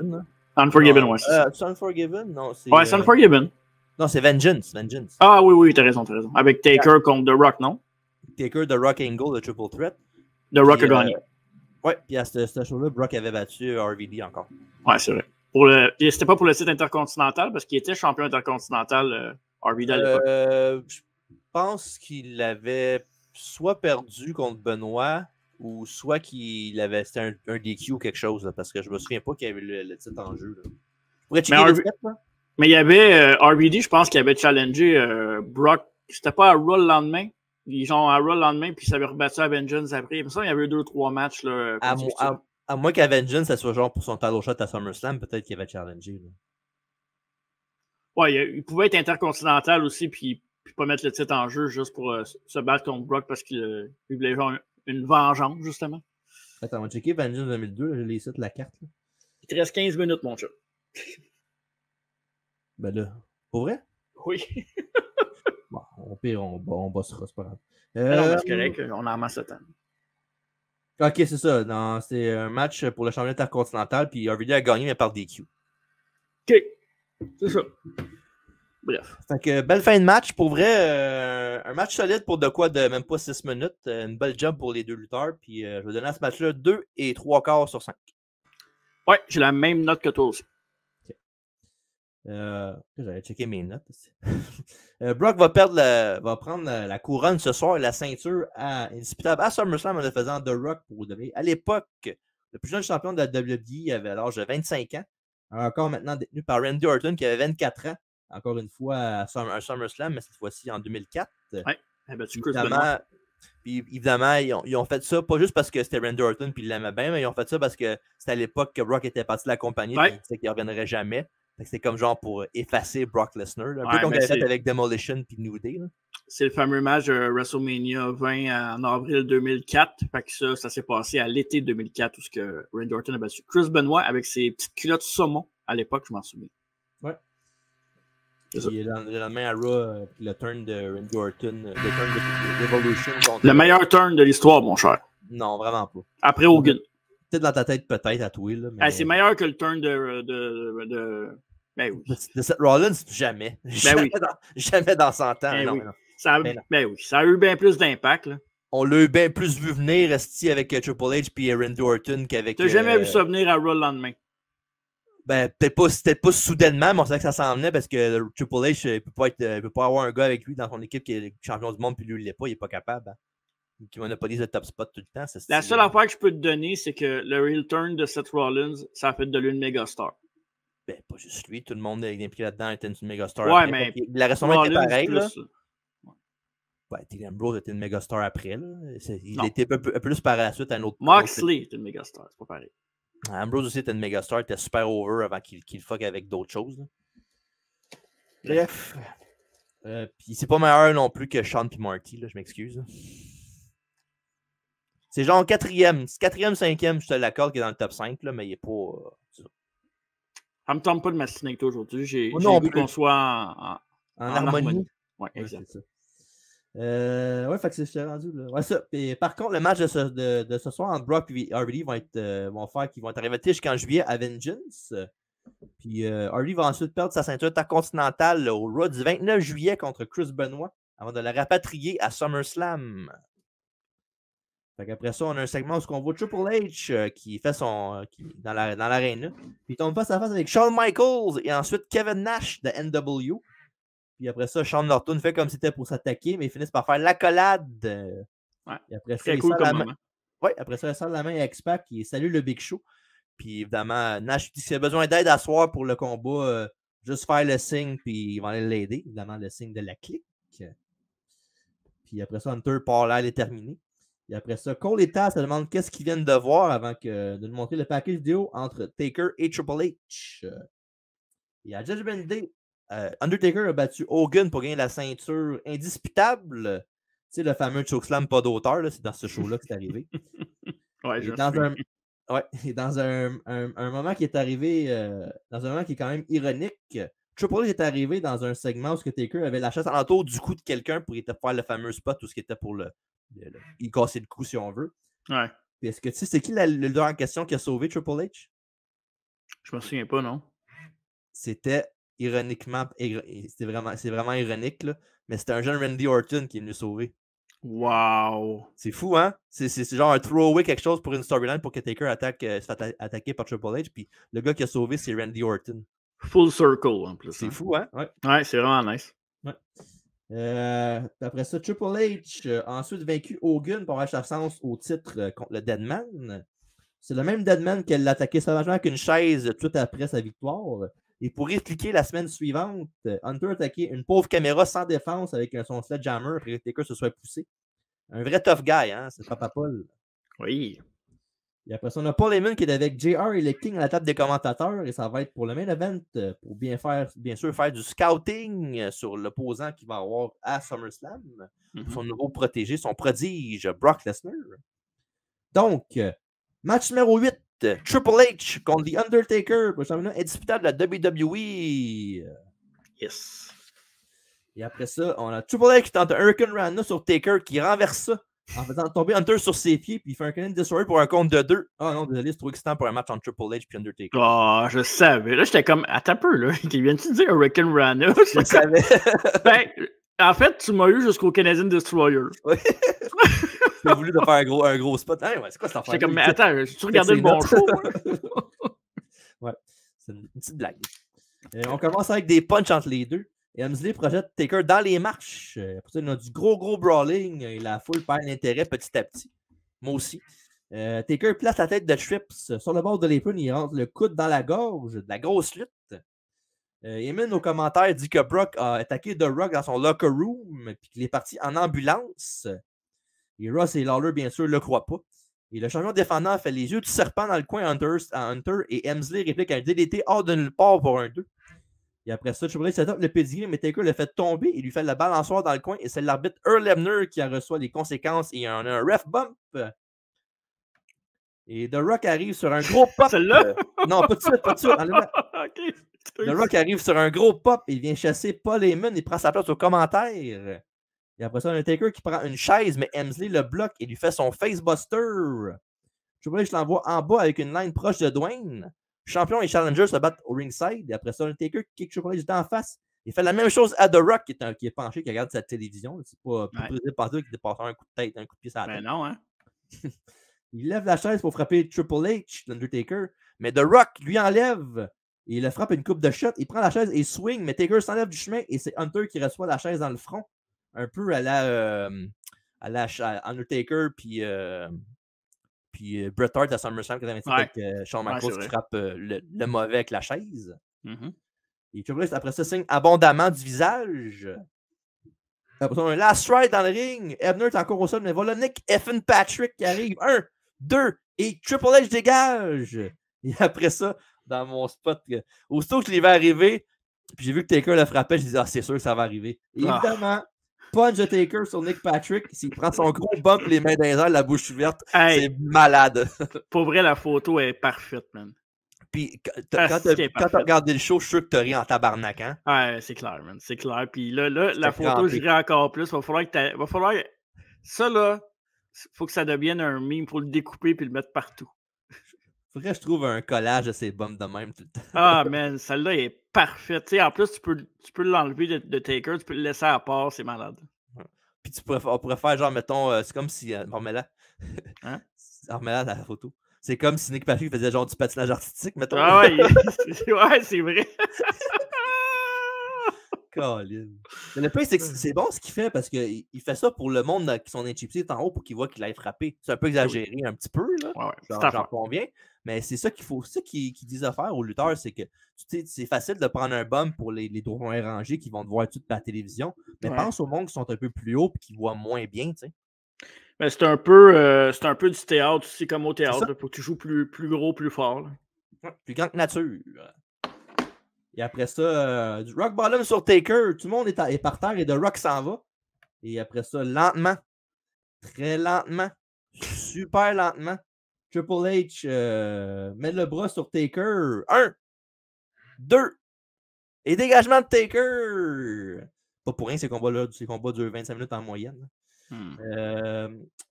Unforgiven, ouais, c'est ça. C'est Unforgiven? Non, c'est. Ouais, c'est Unforgiven. Non, c'est Vengeance. Ah oui, t'as raison. Avec Taker contre The Rock, non? Taker, The Rock, Angle, le Triple Threat. The Rock a gagné. Ouais, puis à ce show-là, Brock avait battu RVD encore. Ouais, c'est vrai. C'était pas pour le titre intercontinental parce qu'il était champion intercontinental RVD à l'époque. Je pense qu'il avait soit perdu contre Benoît ou soit qu'il avait. C'était un DQ ou quelque chose, là, parce que je me souviens pas qu'il y avait le titre en jeu. Là. Pourrais checker le titre, là? Mais il y avait RVD, je pense qu'il avait challengé Brock. C'était pas à Raw le lendemain. Ils ont à Raw le lendemain, puis ça avait rebattu à Vengeance après. Il y avait eu 2-3 matchs. Là, à moins qu'à Vengeance, ça soit genre pour son title shot à SummerSlam, peut-être qu'il avait challengé. Là. Ouais, il pouvait être intercontinental aussi, puis pas mettre le titre en jeu juste pour se battre contre Brock parce qu'il voulait genre une vengeance, justement. Attends, on va checker Vengeance 2002. J'ai les sites la carte. Là. Il te reste 15 minutes, mon chat. Ben là, pour vrai? Oui. Bon, au pire, on bossera, c'est pas grave. Non, c'est correct, on en masse le temps. Ok, c'est ça. C'est un match pour le championnat intercontinental, puis RVD a gagné, mais par DQ. Ok, c'est ça. Bref. Fait que belle fin de match. Pour vrai, un match solide pour de quoi de même pas 6 minutes. Une belle job pour les deux lutteurs. Puis je vais donner à ce match-là 2 et 3/4 sur 5. Ouais, j'ai la même note que toi aussi. J'allais checker mes notes. Brock va prendre la couronne ce soir et la ceinture indisputable à SummerSlam en le faisant The Rock pour devenir. À l'époque, le plus jeune champion de la WWE avait l'âge de 25 ans. Encore maintenant détenu par Randy Orton qui avait 24 ans. Encore une fois à SummerSlam, mais cette fois-ci en 2004. Ouais, puis évidemment, ils ont fait ça pas juste parce que c'était Randy Orton puis ils l'aimaient bien, mais ils ont fait ça parce que c'était à l'époque que Brock était parti de la compagnie et il disait qu'il ne reviendrait jamais. C'était comme genre pour effacer Brock Lesnar. Un peu comme il avait fait avec Demolition puis New Day. Là. C'est le fameux match de WrestleMania 20 en avril 2004. Fait que ça s'est passé à l'été 2004 où Randy Orton a battu Chris Benoit avec ses petites culottes saumon à l'époque, je m'en souviens. Ouais. Puis le lendemain à Raw, le turn de Randy Orton, le turn de Revolution. Le meilleur turn de l'histoire, mon cher. Non, vraiment pas. Après Hogan. Peut-être dans ta tête, peut-être, à toi. Là, mais... c'est meilleur que le turn de... Ben oui. De Seth Rollins, jamais. Jamais dans 100 ans. Ben non, oui. Non. Ça a eu bien plus d'impact. Là. On l'a eu bien plus vu venir avec Triple H et Randy Orton qu'avec... T'as jamais vu ça venir à Raw le lendemain? Ben, peut-être pas soudainement, mais on savait que ça s'en venait parce que Triple H ne peut pas avoir un gars avec lui dans son équipe qui est champion du monde puis lui, il l'est pas, il n'est pas capable. Hein. Qui monopolise le top spot tout le temps. La seule affaire que je peux te donner, c'est que le real turn de Seth Rollins, ça a fait de lui une méga star. Ben, pas juste lui, tout le monde est impliqué là-dedans était une méga star. Ouais, mais il a récemment été pareil. Là. Ouais. Dean Ambrose était une méga star après. Là. Il était un peu plus par la suite à un autre. Moxley était une méga star, c'est pas pareil. Ambrose aussi était une méga star, il était super over avant qu'il fuck avec d'autres choses. Là. Bref. Puis c'est pas meilleur non plus que Sean et Marty, là, je m'excuse. C'est genre 4e, 5e, je te l'accorde qu'il est dans le top 5, là, mais il est pas. Ça me tente pas de m'assiner avec toi aujourd'hui. J'ai vu qu'on soit en harmonie. Ouais, exact. Ouais, fait que c'est rendu là. Ouais, ça. Et par contre, le match de ce soir entre Brock et RVD vont être arrivés jusqu'en juillet à Vengeance. Puis RVD va ensuite perdre sa ceinture intercontinentale au Raw du 29 juillet contre Chris Benoit avant de la rapatrier à SummerSlam. Fait qu'après ça, on a un segment où on voit Triple H qui fait dans l'aréna. Puis il tombe face à face avec Shawn Michaels et ensuite Kevin Nash de NW. Puis après ça, Sean Norton fait comme si c'était pour s'attaquer, mais ils finissent par faire l'accolade. Ouais. Et après ça, très cool comme moment. Ouais, après ça, il sort la main à X-Pac qui salue le Big Show. Puis évidemment, Nash dit qu'il a besoin d'aide à soir pour le combat. Juste faire le signe, puis ils vont aller l'aider. Évidemment, le signe de la clique. Puis après ça, Hunter part là, elle est terminée. Et après ça, Cole et Taz se demandent qu'est-ce qu'ils viennent de voir avant de nous montrer le package vidéo entre Taker et Triple H. Et à Judgment Day, Undertaker a battu Hogan pour gagner la ceinture indisputable. Tu sais, le fameux chokeslam pas d'auteur, c'est dans ce show-là que c'est arrivé. Ouais, et dans un moment qui est arrivé, dans un moment qui est quand même ironique, Triple H est arrivé dans un segment où Taker avait la chasse alentour du cou de quelqu'un pour faire le fameux spot où ce qui était pour il casser le cou si on veut. Ouais. Puis est-ce que tu sais, c'est qui le leader en question qui a sauvé Triple H? Je me souviens pas, non? C'était ironiquement, c'est vraiment ironique, là, mais c'était un jeune Randy Orton qui est venu sauver. Wow! C'est fou, hein? C'est genre un throwaway quelque chose pour une storyline pour que Taker se fasse attaquer par Triple H, puis le gars qui a sauvé, c'est Randy Orton. Full circle, en plus. C'est fou, hein? Ouais, c'est vraiment nice. Ouais. Après ça, Triple H a ensuite vaincu Hogan pour avoir sa chance au titre contre le Deadman. C'est le même Deadman qui l'a attaqué sauvagement avec une chaise tout après sa victoire. Et pour répliquer la semaine suivante, Hunter a attaqué une pauvre caméra sans défense avec son sledgehammer après que Taker se soit poussé. Un vrai tough guy, hein? C'est Papa Paul. Oui. Et après ça, on a Paul Heyman qui est avec JR et le King à la table des commentateurs. Et ça va être pour le main event pour bien sûr faire du scouting sur l'opposant qu'il va avoir à SummerSlam. Son nouveau protégé, son prodige, Brock Lesnar. Donc, match numéro 8, Triple H contre The Undertaker pour le championnat indisputable de la WWE. Yes. Et après ça, on a Triple H qui tente un Hurricane Rana sur Taker qui renverse ça en faisant tomber Hunter sur ses pieds, puis il fait un Canadian Destroyer pour un compte de 2. Ah non, désolé, c'est trop excitant pour un match entre Triple H et Undertaker. Oh, je savais. Là, j'étais comme, attends un peu, là. Qui vient-tu dire Hurricane Rana? Je savais. Ben, en fait, tu m'as eu jusqu'au Canadian Destroyer. Oui. J'ai voulu te faire un gros spot. Hey, ouais, c'est quoi cette affaire? J'étais comme, mais attends, tu regardais le bon show? Ouais, c'est une petite blague. On commence avec des punchs entre les deux. Et Hemsley projette Taker dans les marches. Après ça, il y a du gros brawling. Et la foule perd l'intérêt petit à petit. Moi aussi. Taker place la tête de Trips sur le bord de l'apron. Il rentre le coude dans la gorge. De la grosse lutte. Eamon, au commentaire, dit que Brock a attaqué The Rock dans son locker room. Puis qu'il est parti en ambulance. Et Ross et Lawler, bien sûr, ne le croient pas. Et le champion défendant fait les yeux du serpent dans le coin à Hunter. Et Hemsley réplique un DDT hors de nulle part pour un 2. Et après ça, Triple H s'attaque le pedigree, mais Taker le fait tomber et lui fait la balançoire dans le coin. Et c'est l'arbitre Earl Hebner qui en reçoit les conséquences. Et il y a un ref bump. Et The Rock arrive sur un gros pop. Celle-là? Non, pas de suite. Okay. The Rock arrive sur un gros pop et il vient chasser Paul Heyman. Il prend sa place au commentaire. Et après ça, on a Taker qui prend une chaise, mais Hemsley le bloque et lui fait son facebuster. Triple H l'envoie en bas avec une line proche de Dwayne. Champion et challenger se battent au ringside. Et après ça, Taker kick Triple H d'en face. Il fait la même chose à The Rock qui est penché, qui regarde sa télévision. C'est pas président partout qui dépasse un coup de tête, un coup de pied sur la tête. Ben non, hein. Il lève la chaise pour frapper Triple H, l'Undertaker. Mais The Rock lui enlève. Et il le frappe une coupe de shot. Il prend la chaise et swing. Mais Taker s'enlève du chemin. Et c'est Hunter qui reçoit la chaise dans le front. Un peu à la Undertaker puis Bret Hart à SummerSlam 96 avec Shawn Michaels qui frappe le mauvais avec la chaise. Et Triple H, après ça, signe abondamment du visage. Après ça, un last ride dans le ring. Hebner est encore au sol, mais voilà Nick Effin Patrick qui arrive. 1, 2, et Triple H dégage. Et après ça, dans mon spot, aussitôt que je l'ai vu arriver, puis j'ai vu que Taker le frappait, je disais, c'est sûr que ça va arriver. Et évidemment, punch de Taker sur Nick Patrick. S'il prend son gros bump, les mains dans les airs, la bouche ouverte, c'est malade. Pour vrai, la photo est parfaite, man. Puis quand t'as regardé le show, je suis sûr que t'as ri en tabarnak, hein? Ouais, c'est clair, man. C'est clair. Puis là la photo, j'irai encore plus. Va falloir ça, là, faut que ça devienne un meme pour le découper puis le mettre partout. Faudrait que je trouve un collage de ces bumps de même tout le temps. Ah, man, celle-là est parfaite. Tu sais, en plus, tu peux l'enlever de Taker, tu peux le laisser à part, c'est malade. Puis on pourrait faire genre, mettons, c'est comme si... remets-la. Hein? Remets-la la photo. C'est comme si Nick Patrick faisait genre du patinage artistique, mettons. Ah ouais, ouais, c'est vrai. Colin. Mais le pire, c'est que c'est bon ce qu'il fait parce qu'il fait ça pour le monde qui sont chipsés en haut pour qu'il voit qu'il aille frapper. C'est un peu exagéré, un petit peu, là. Ouais, J'en conviens. Mais c'est ça qu'il faut. C'est ça qu'ils disent à faire aux lutteurs, c'est que c'est facile de prendre un bum pour les droits rangés qui vont te voir tout à la télévision. Mais pense aux mondes qui sont un peu plus hauts et qui voient moins bien, tu sais. Mais c'est un peu du théâtre aussi, comme au théâtre. Il faut que tu joues plus gros, plus fort. Plus grand que nature. Et après ça, du Rock Bottom sur Taker. Tout le monde est par terre et The Rock s'en va. Et après ça, lentement, très lentement, super lentement, Triple H met le bras sur Taker. 1, 2, et dégagement de Taker. Pas pour rien, ces combats-là, durent 25 minutes en moyenne.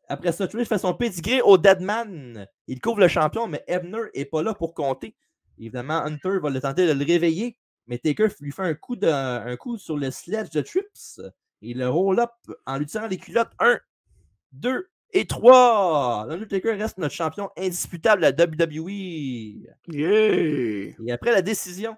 Après ça, Triple H fait son pedigree au Deadman. Il couvre le champion, mais Hebner n'est pas là pour compter. Évidemment, Hunter va le tenter de le réveiller, mais Taker lui fait un coup sur le sledge de Trips. Et le roll-up en lui tirant les culottes. 1, 2 et 3. Undertaker reste notre champion indisputable à WWE. Yeah! Et après la décision,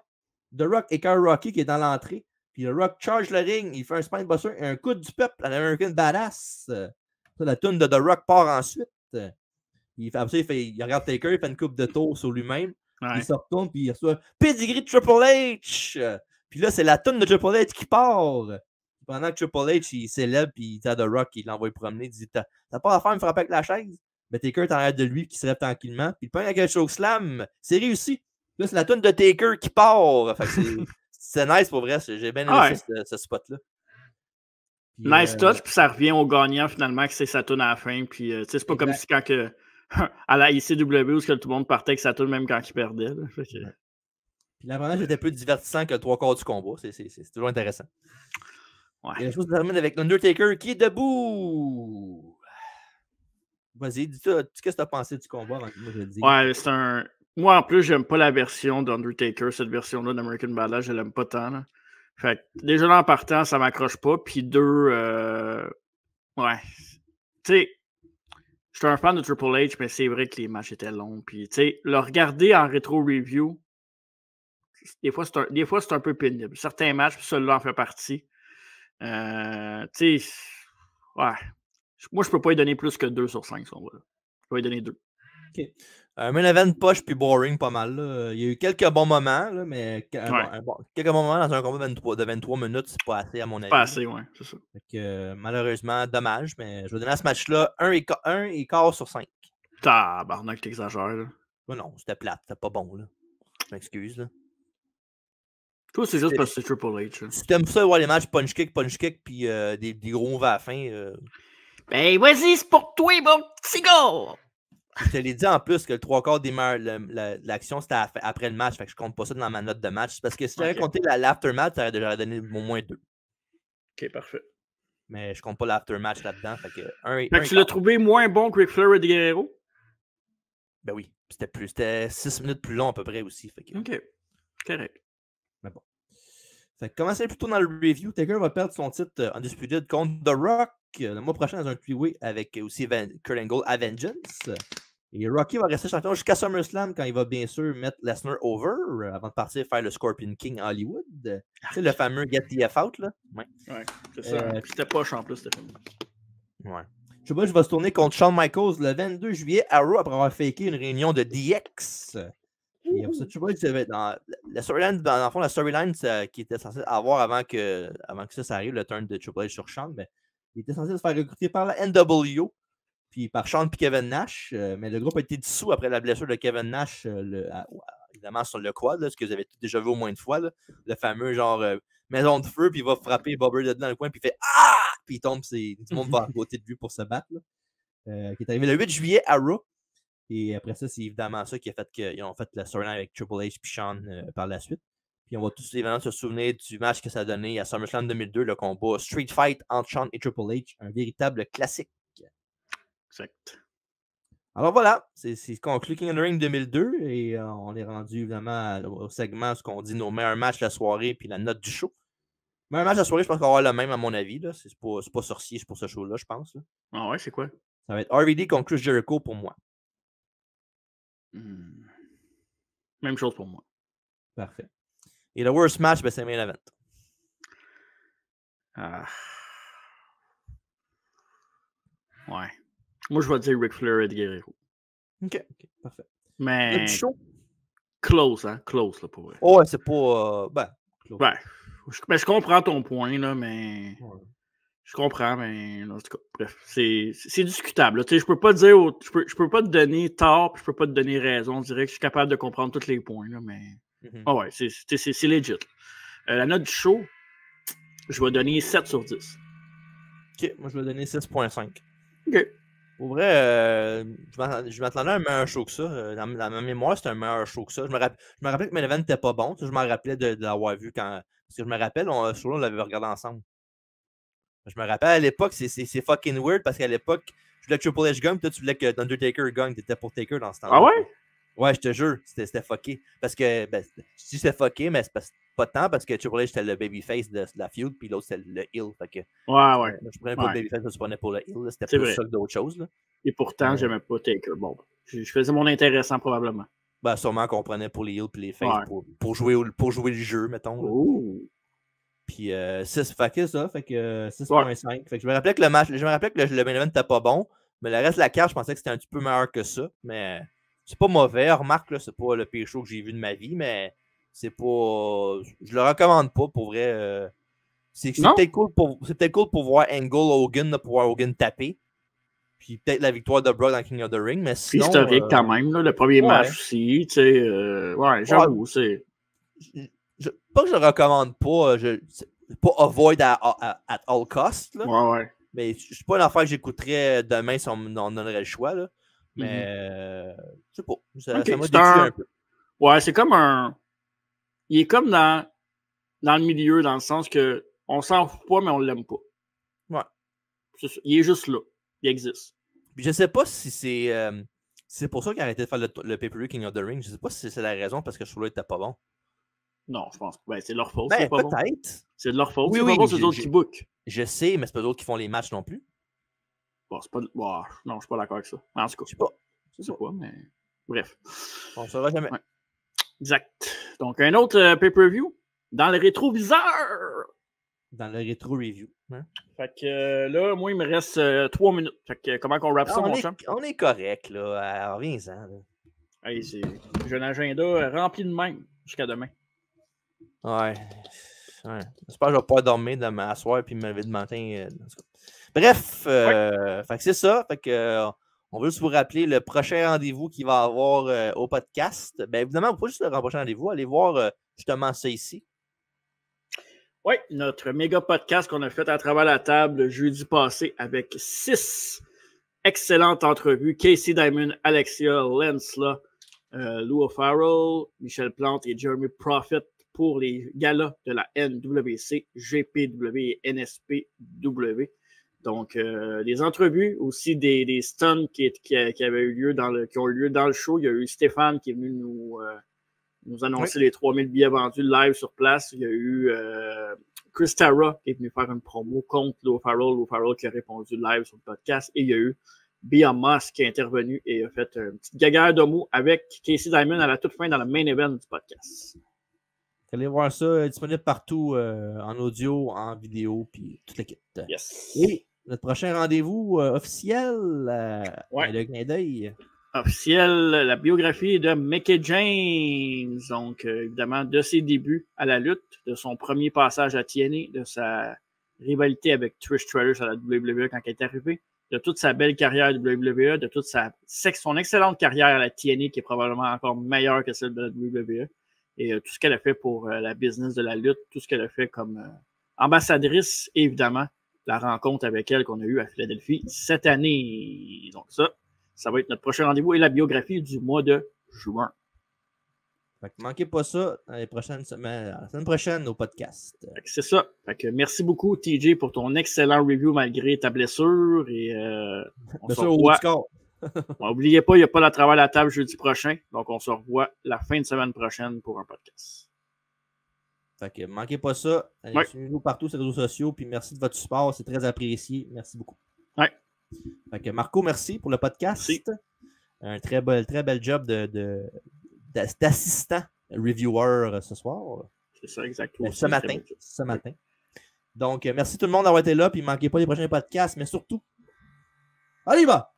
The Rock écarte Rocky qui est dans l'entrée. Puis The Rock charge le ring. Il fait un spinebuster et un coup du peuple à l'American Badass. Ça, la toune de The Rock part ensuite. Il regarde Taker, il fait une coupe de tour sur lui-même. Il se retourne, puis il reçoit Pedigree de Triple H. Puis là, c'est la toune de Triple H qui part. Pendant que Triple H, il célèbre, puis il dit à The Rock, il l'envoie promener, il dit t'as pas affaire à me frapper avec la chaise. Mais Taker est en arrière de lui, qui se lève tranquillement. Puis il prend avec un chokeslam. C'est réussi. Là, c'est la toune de Taker qui part. Fait que c'est nice pour vrai. J'ai bien aimé ce spot-là. Puis, nice touch, puis ça revient au gagnant finalement, que c'est sa toune à la fin. Puis c'est pas comme si quand que, à la ICW où tout le monde partait avec sa toune même quand il perdait. Là. Fait que... Puis l'avantage était plus divertissant que le 3/4 du combat. C'est toujours intéressant. Ouais. Et la chose se termine avec l'Undertaker qui est debout. Vas-y, dis-toi, qu'est-ce que tu as pensé du combat avant que moi je le dise? Ouais, c'est un. Moi, en plus, j'aime pas la version d'Undertaker, cette version-là d'American Badass, je l'aime pas tant. Là. Fait que, déjà en partant, ça m'accroche pas. Puis 2, ouais. Tu sais, je suis un fan de Triple H, mais c'est vrai que les matchs étaient longs. Puis, tu sais, le regarder en rétro-review, des fois, c'est un peu pénible. Certains matchs, puis celui-là en fait partie. Tu sais, ouais. Moi, je peux pas y donner plus que 2 sur 5, si on va. Je peux y donner 2. OK. Un main event poche puis boring pas mal. Là. Il y a eu quelques bons moments, là, mais quelques bons moments dans un combat de 23 minutes, c'est pas assez à mon avis. Pas assez, ouais, c'est ça. Fait que, malheureusement, dommage, mais je vais donner à ce match-là 1,4 sur 5. Tabarnak, t'exagères, là. Non, c'était plate, c'était pas bon, là. Je m'excuse, là. Toi, c'est juste parce que c'est Triple H. Là. Si t'aimes ça, voir les matchs punch-kick, puis des gros moves à la fin... Ben, vas-y, c'est pour toi, mon petit gars! Je te l'ai dit en plus que le 3/4 des l'action, c'était après le match. Fait que je compte pas ça dans ma note de match. Parce que si j'avais compté l'aftermatch, ça aurait donné au moins 2. Ok, parfait. Mais je compte pas l'aftermatch là-dedans. Fait que tu l'as trouvé moins bon que Ric Flair et Guerrero? Ben oui. C'était 6 minutes plus long à peu près aussi. Fait que... Ok. Correct. Mais bon. Fait que commencez plutôt dans le review. Taker va perdre son titre Undisputed contre The Rock le mois prochain dans un three-way avec aussi Kurt Angle à Vengeance. Et Rocky va rester champion jusqu'à SummerSlam quand il va bien sûr mettre Lesnar over avant de partir faire le Scorpion King à Hollywood. C'est le fameux Get the F out, là. Ouais, c'est ça. C'était poche en plus, Stéphane. Ouais. Triple H va se tourner contre Shawn Michaels le 22 juillet à Raw après avoir faké une réunion de DX. Et pour ça, Triple H, dans la storyline, dans le fond, la storyline qui était censé avoir avant que ça arrive, le turn de Triple H sur Shawn, ben, il était censé se faire recruter par la NWO. Puis par Shawn et Kevin Nash, mais le groupe a été dissous après la blessure de Kevin Nash, évidemment sur le quad, là, ce que vous avez déjà vu au moins une fois, là, le fameux genre maison de feu, puis il va frapper Bobber dans le coin, puis il fait ah! Puis il tombe, tout le monde va à côté de lui pour se battre, là, qui est arrivé le 8 juillet à Raw. Et après ça, c'est évidemment ça qui a fait qu'ils ont fait la storyline avec Triple H et Shawn par la suite. Puis on va tous évidemment se souvenir du match que ça a donné à SummerSlam 2002, le combat Street Fight entre Shawn et Triple H, un véritable classique. Exact. Alors voilà, c'est conclu King of the Ring 2002 et on est rendu évidemment au segment ce qu'on dit nos meilleurs matchs de la soirée puis la note du show. Meilleur match de la soirée, je pense qu'on va avoir le même à mon avis. C'est pas sorcier pour ce show-là, je pense. Là. Ah ouais, c'est quoi? Ça va être RVD contre Chris Jericho pour moi. Même chose pour moi. Parfait. Et le worst match, ben, c'est Main Event. Ouais. Moi, je vais dire Ric Flair et Eddie Guerrero. OK, parfait. Mais. Du show? Close, hein? Close, là, pour vrai. Ouais, c'est pas. Close. Ouais. Je comprends ton point, là, mais. Ouais. Je comprends, mais. En tout cas, bref, c'est discutable. Tu sais, je peux pas dire. Je peux pas te donner tort, puis je peux pas te donner raison. Je dirais que je suis capable de comprendre tous les points, là, mais. Ouais, c'est legit. La note du show, je vais donner 7 sur 10. OK, moi, je vais donner 6.5. OK. Pour vrai, je m'attendais à un meilleur show que ça. Dans ma mémoire, c'était un meilleur show que ça. Je me rappelais que Main Event n'était pas bon. Je m'en rappelais de l'avoir vu quand. Parce que je me rappelle, ce show-là, on l'avait regardé ensemble. Je me rappelle à l'époque, c'est fucking weird parce qu'à l'époque, je voulais que Triple H gagne, toi tu voulais que Undertaker gagne, t'étais pour Taker dans ce temps-là. Ah ouais? Ouais, je te jure, c'était fucké. Parce que, je dis c'était fucké, mais c'est pas tant parce que Triple H c'était le babyface de la feud, puis l'autre c'était le heel. Fait que, ouais. Je prenais pas le babyface, je prenais pour le heel. C'était plus ça que d'autres choses. Là. Et pourtant, j'aimais pas Taker. Bon, je faisais mon intéressant probablement. Sûrement qu'on prenait pour les heels et les faces pour jouer le jeu, mettons. Là. Puis 6, fait que ça, fait que 6.5. Fait que je me rappelais que le main event n'était pas bon, mais le reste de la carte, je pensais que c'était un petit peu meilleur que ça. Mais c'est pas mauvais. Remarque, là, c'est pas le pire show que j'ai vu de ma vie, mais c'est pas. Je le recommande pas pour vrai. C'est peut-être cool pour voir Angle Hogan, pour voir Hogan taper. Puis peut-être la victoire de Brock dans King of the Ring, mais sinon. Historique quand même, là, le premier match aussi, tu sais. Ouais, j'avoue, c'est. Pas que je le recommande pas, pas avoid at all cost. Là. Ouais. Mais c'est pas une affaire que j'écouterais demain si on me donnerait le choix. Là. Mais je sais pas. Ça m'a déçu un peu. Ouais, c'est comme un. Il est comme dans le milieu, dans le sens que on s'en fout pas, mais on l'aime pas. Ouais. Il est juste là. Il existe. Puis je sais pas si c'est pour ça qu'il a arrêté de faire le pay-per-view King of the Ring. Je sais pas si c'est la raison parce que ce show-là était pas bon. Non, je pense pas. C'est leur faute. Ben, c'est pas peut-être. Bon. C'est de leur faute. Oui, c'est pas bon, c'est eux autres qui bookent. Je sais, mais c'est pas eux autres qui font les matchs non plus. Bon, c'est pas. Bon, non, je suis pas d'accord avec ça. En tout cas. Je sais pas, mais. Bref. On ne saura jamais. Ouais. Exact. Donc, un autre pay-per-view dans le rétroviseur. Dans le rétro-review. Hein? Fait que là, moi, il me reste 3 minutes. Fait que comment qu'on rappe ça, mon champ? On est correct, là. Reviens-en. Hey, j'ai un agenda rempli de même jusqu'à demain. Ouais. J'espère que je vais pouvoir dormir demain à soir puis me lever de matin. Bref, fait que c'est ça. Fait que on veut juste vous rappeler le prochain rendez-vous qu'il va y avoir au podcast. Bien évidemment, pas juste le prochain rendez-vous, allez voir justement ça ici. Oui, notre méga podcast qu'on a fait à travers la table le jeudi passé avec 6 excellentes entrevues. Casey Diamond, Alexia Lensla, Lou O'Farrell, Michel Plante et Jeremy Prophet pour les galas de la NWC, GPW et NSPW. Donc, des entrevues, aussi des stuns qui avaient eu lieu qui ont eu lieu dans le show. Il y a eu Stéphane qui est venu nous annoncer les 3000 billets vendus live sur place. Il y a eu Chris Tara qui est venu faire une promo contre Lou Farrell qui a répondu live sur le podcast. Et il y a eu Bia Moss qui est intervenu et a fait une petite gaguerre de mots avec Casey Diamond à la toute fin dans le main event du podcast. Allez voir ça, disponible partout en audio, en vidéo, puis toute l'équipe. Yes. Et notre prochain rendez-vous officiel, le clin d'œil. Officiel, la biographie de Mickie James. Donc, évidemment, de ses débuts à la lutte, de son premier passage à TNA, de sa rivalité avec Trish Stratus à la WWE quand elle est arrivée, de toute sa belle carrière à la WWE, de toute son excellente carrière à la TNA qui est probablement encore meilleure que celle de la WWE, et tout ce qu'elle a fait pour la business de la lutte, tout ce qu'elle a fait comme ambassadrice, et évidemment, la rencontre avec elle qu'on a eue à Philadelphie cette année. Donc ça va être notre prochain rendez-vous et la biographie du mois de juin. Fait que manquez pas ça la semaine prochaine au podcast. C'est ça. Fait que merci beaucoup, TJ, pour ton excellent review malgré ta blessure. Et on se revoit. N'oubliez pas, il n'y a pas la travail à la table jeudi prochain. Donc, on se revoit la fin de semaine prochaine pour un podcast. Fait que manquez pas ça. Allez, suivez-nous partout sur les réseaux sociaux. Puis merci de votre support. C'est très apprécié. Merci beaucoup. Ouais. Fait que Marco, merci pour le podcast. Merci. Un très bel job d'assistant reviewer ce soir. C'est ça, exactement. Ce matin. Donc, merci tout le monde d'avoir été là. Puis, manquez pas les prochains podcasts. Mais surtout, allez, va!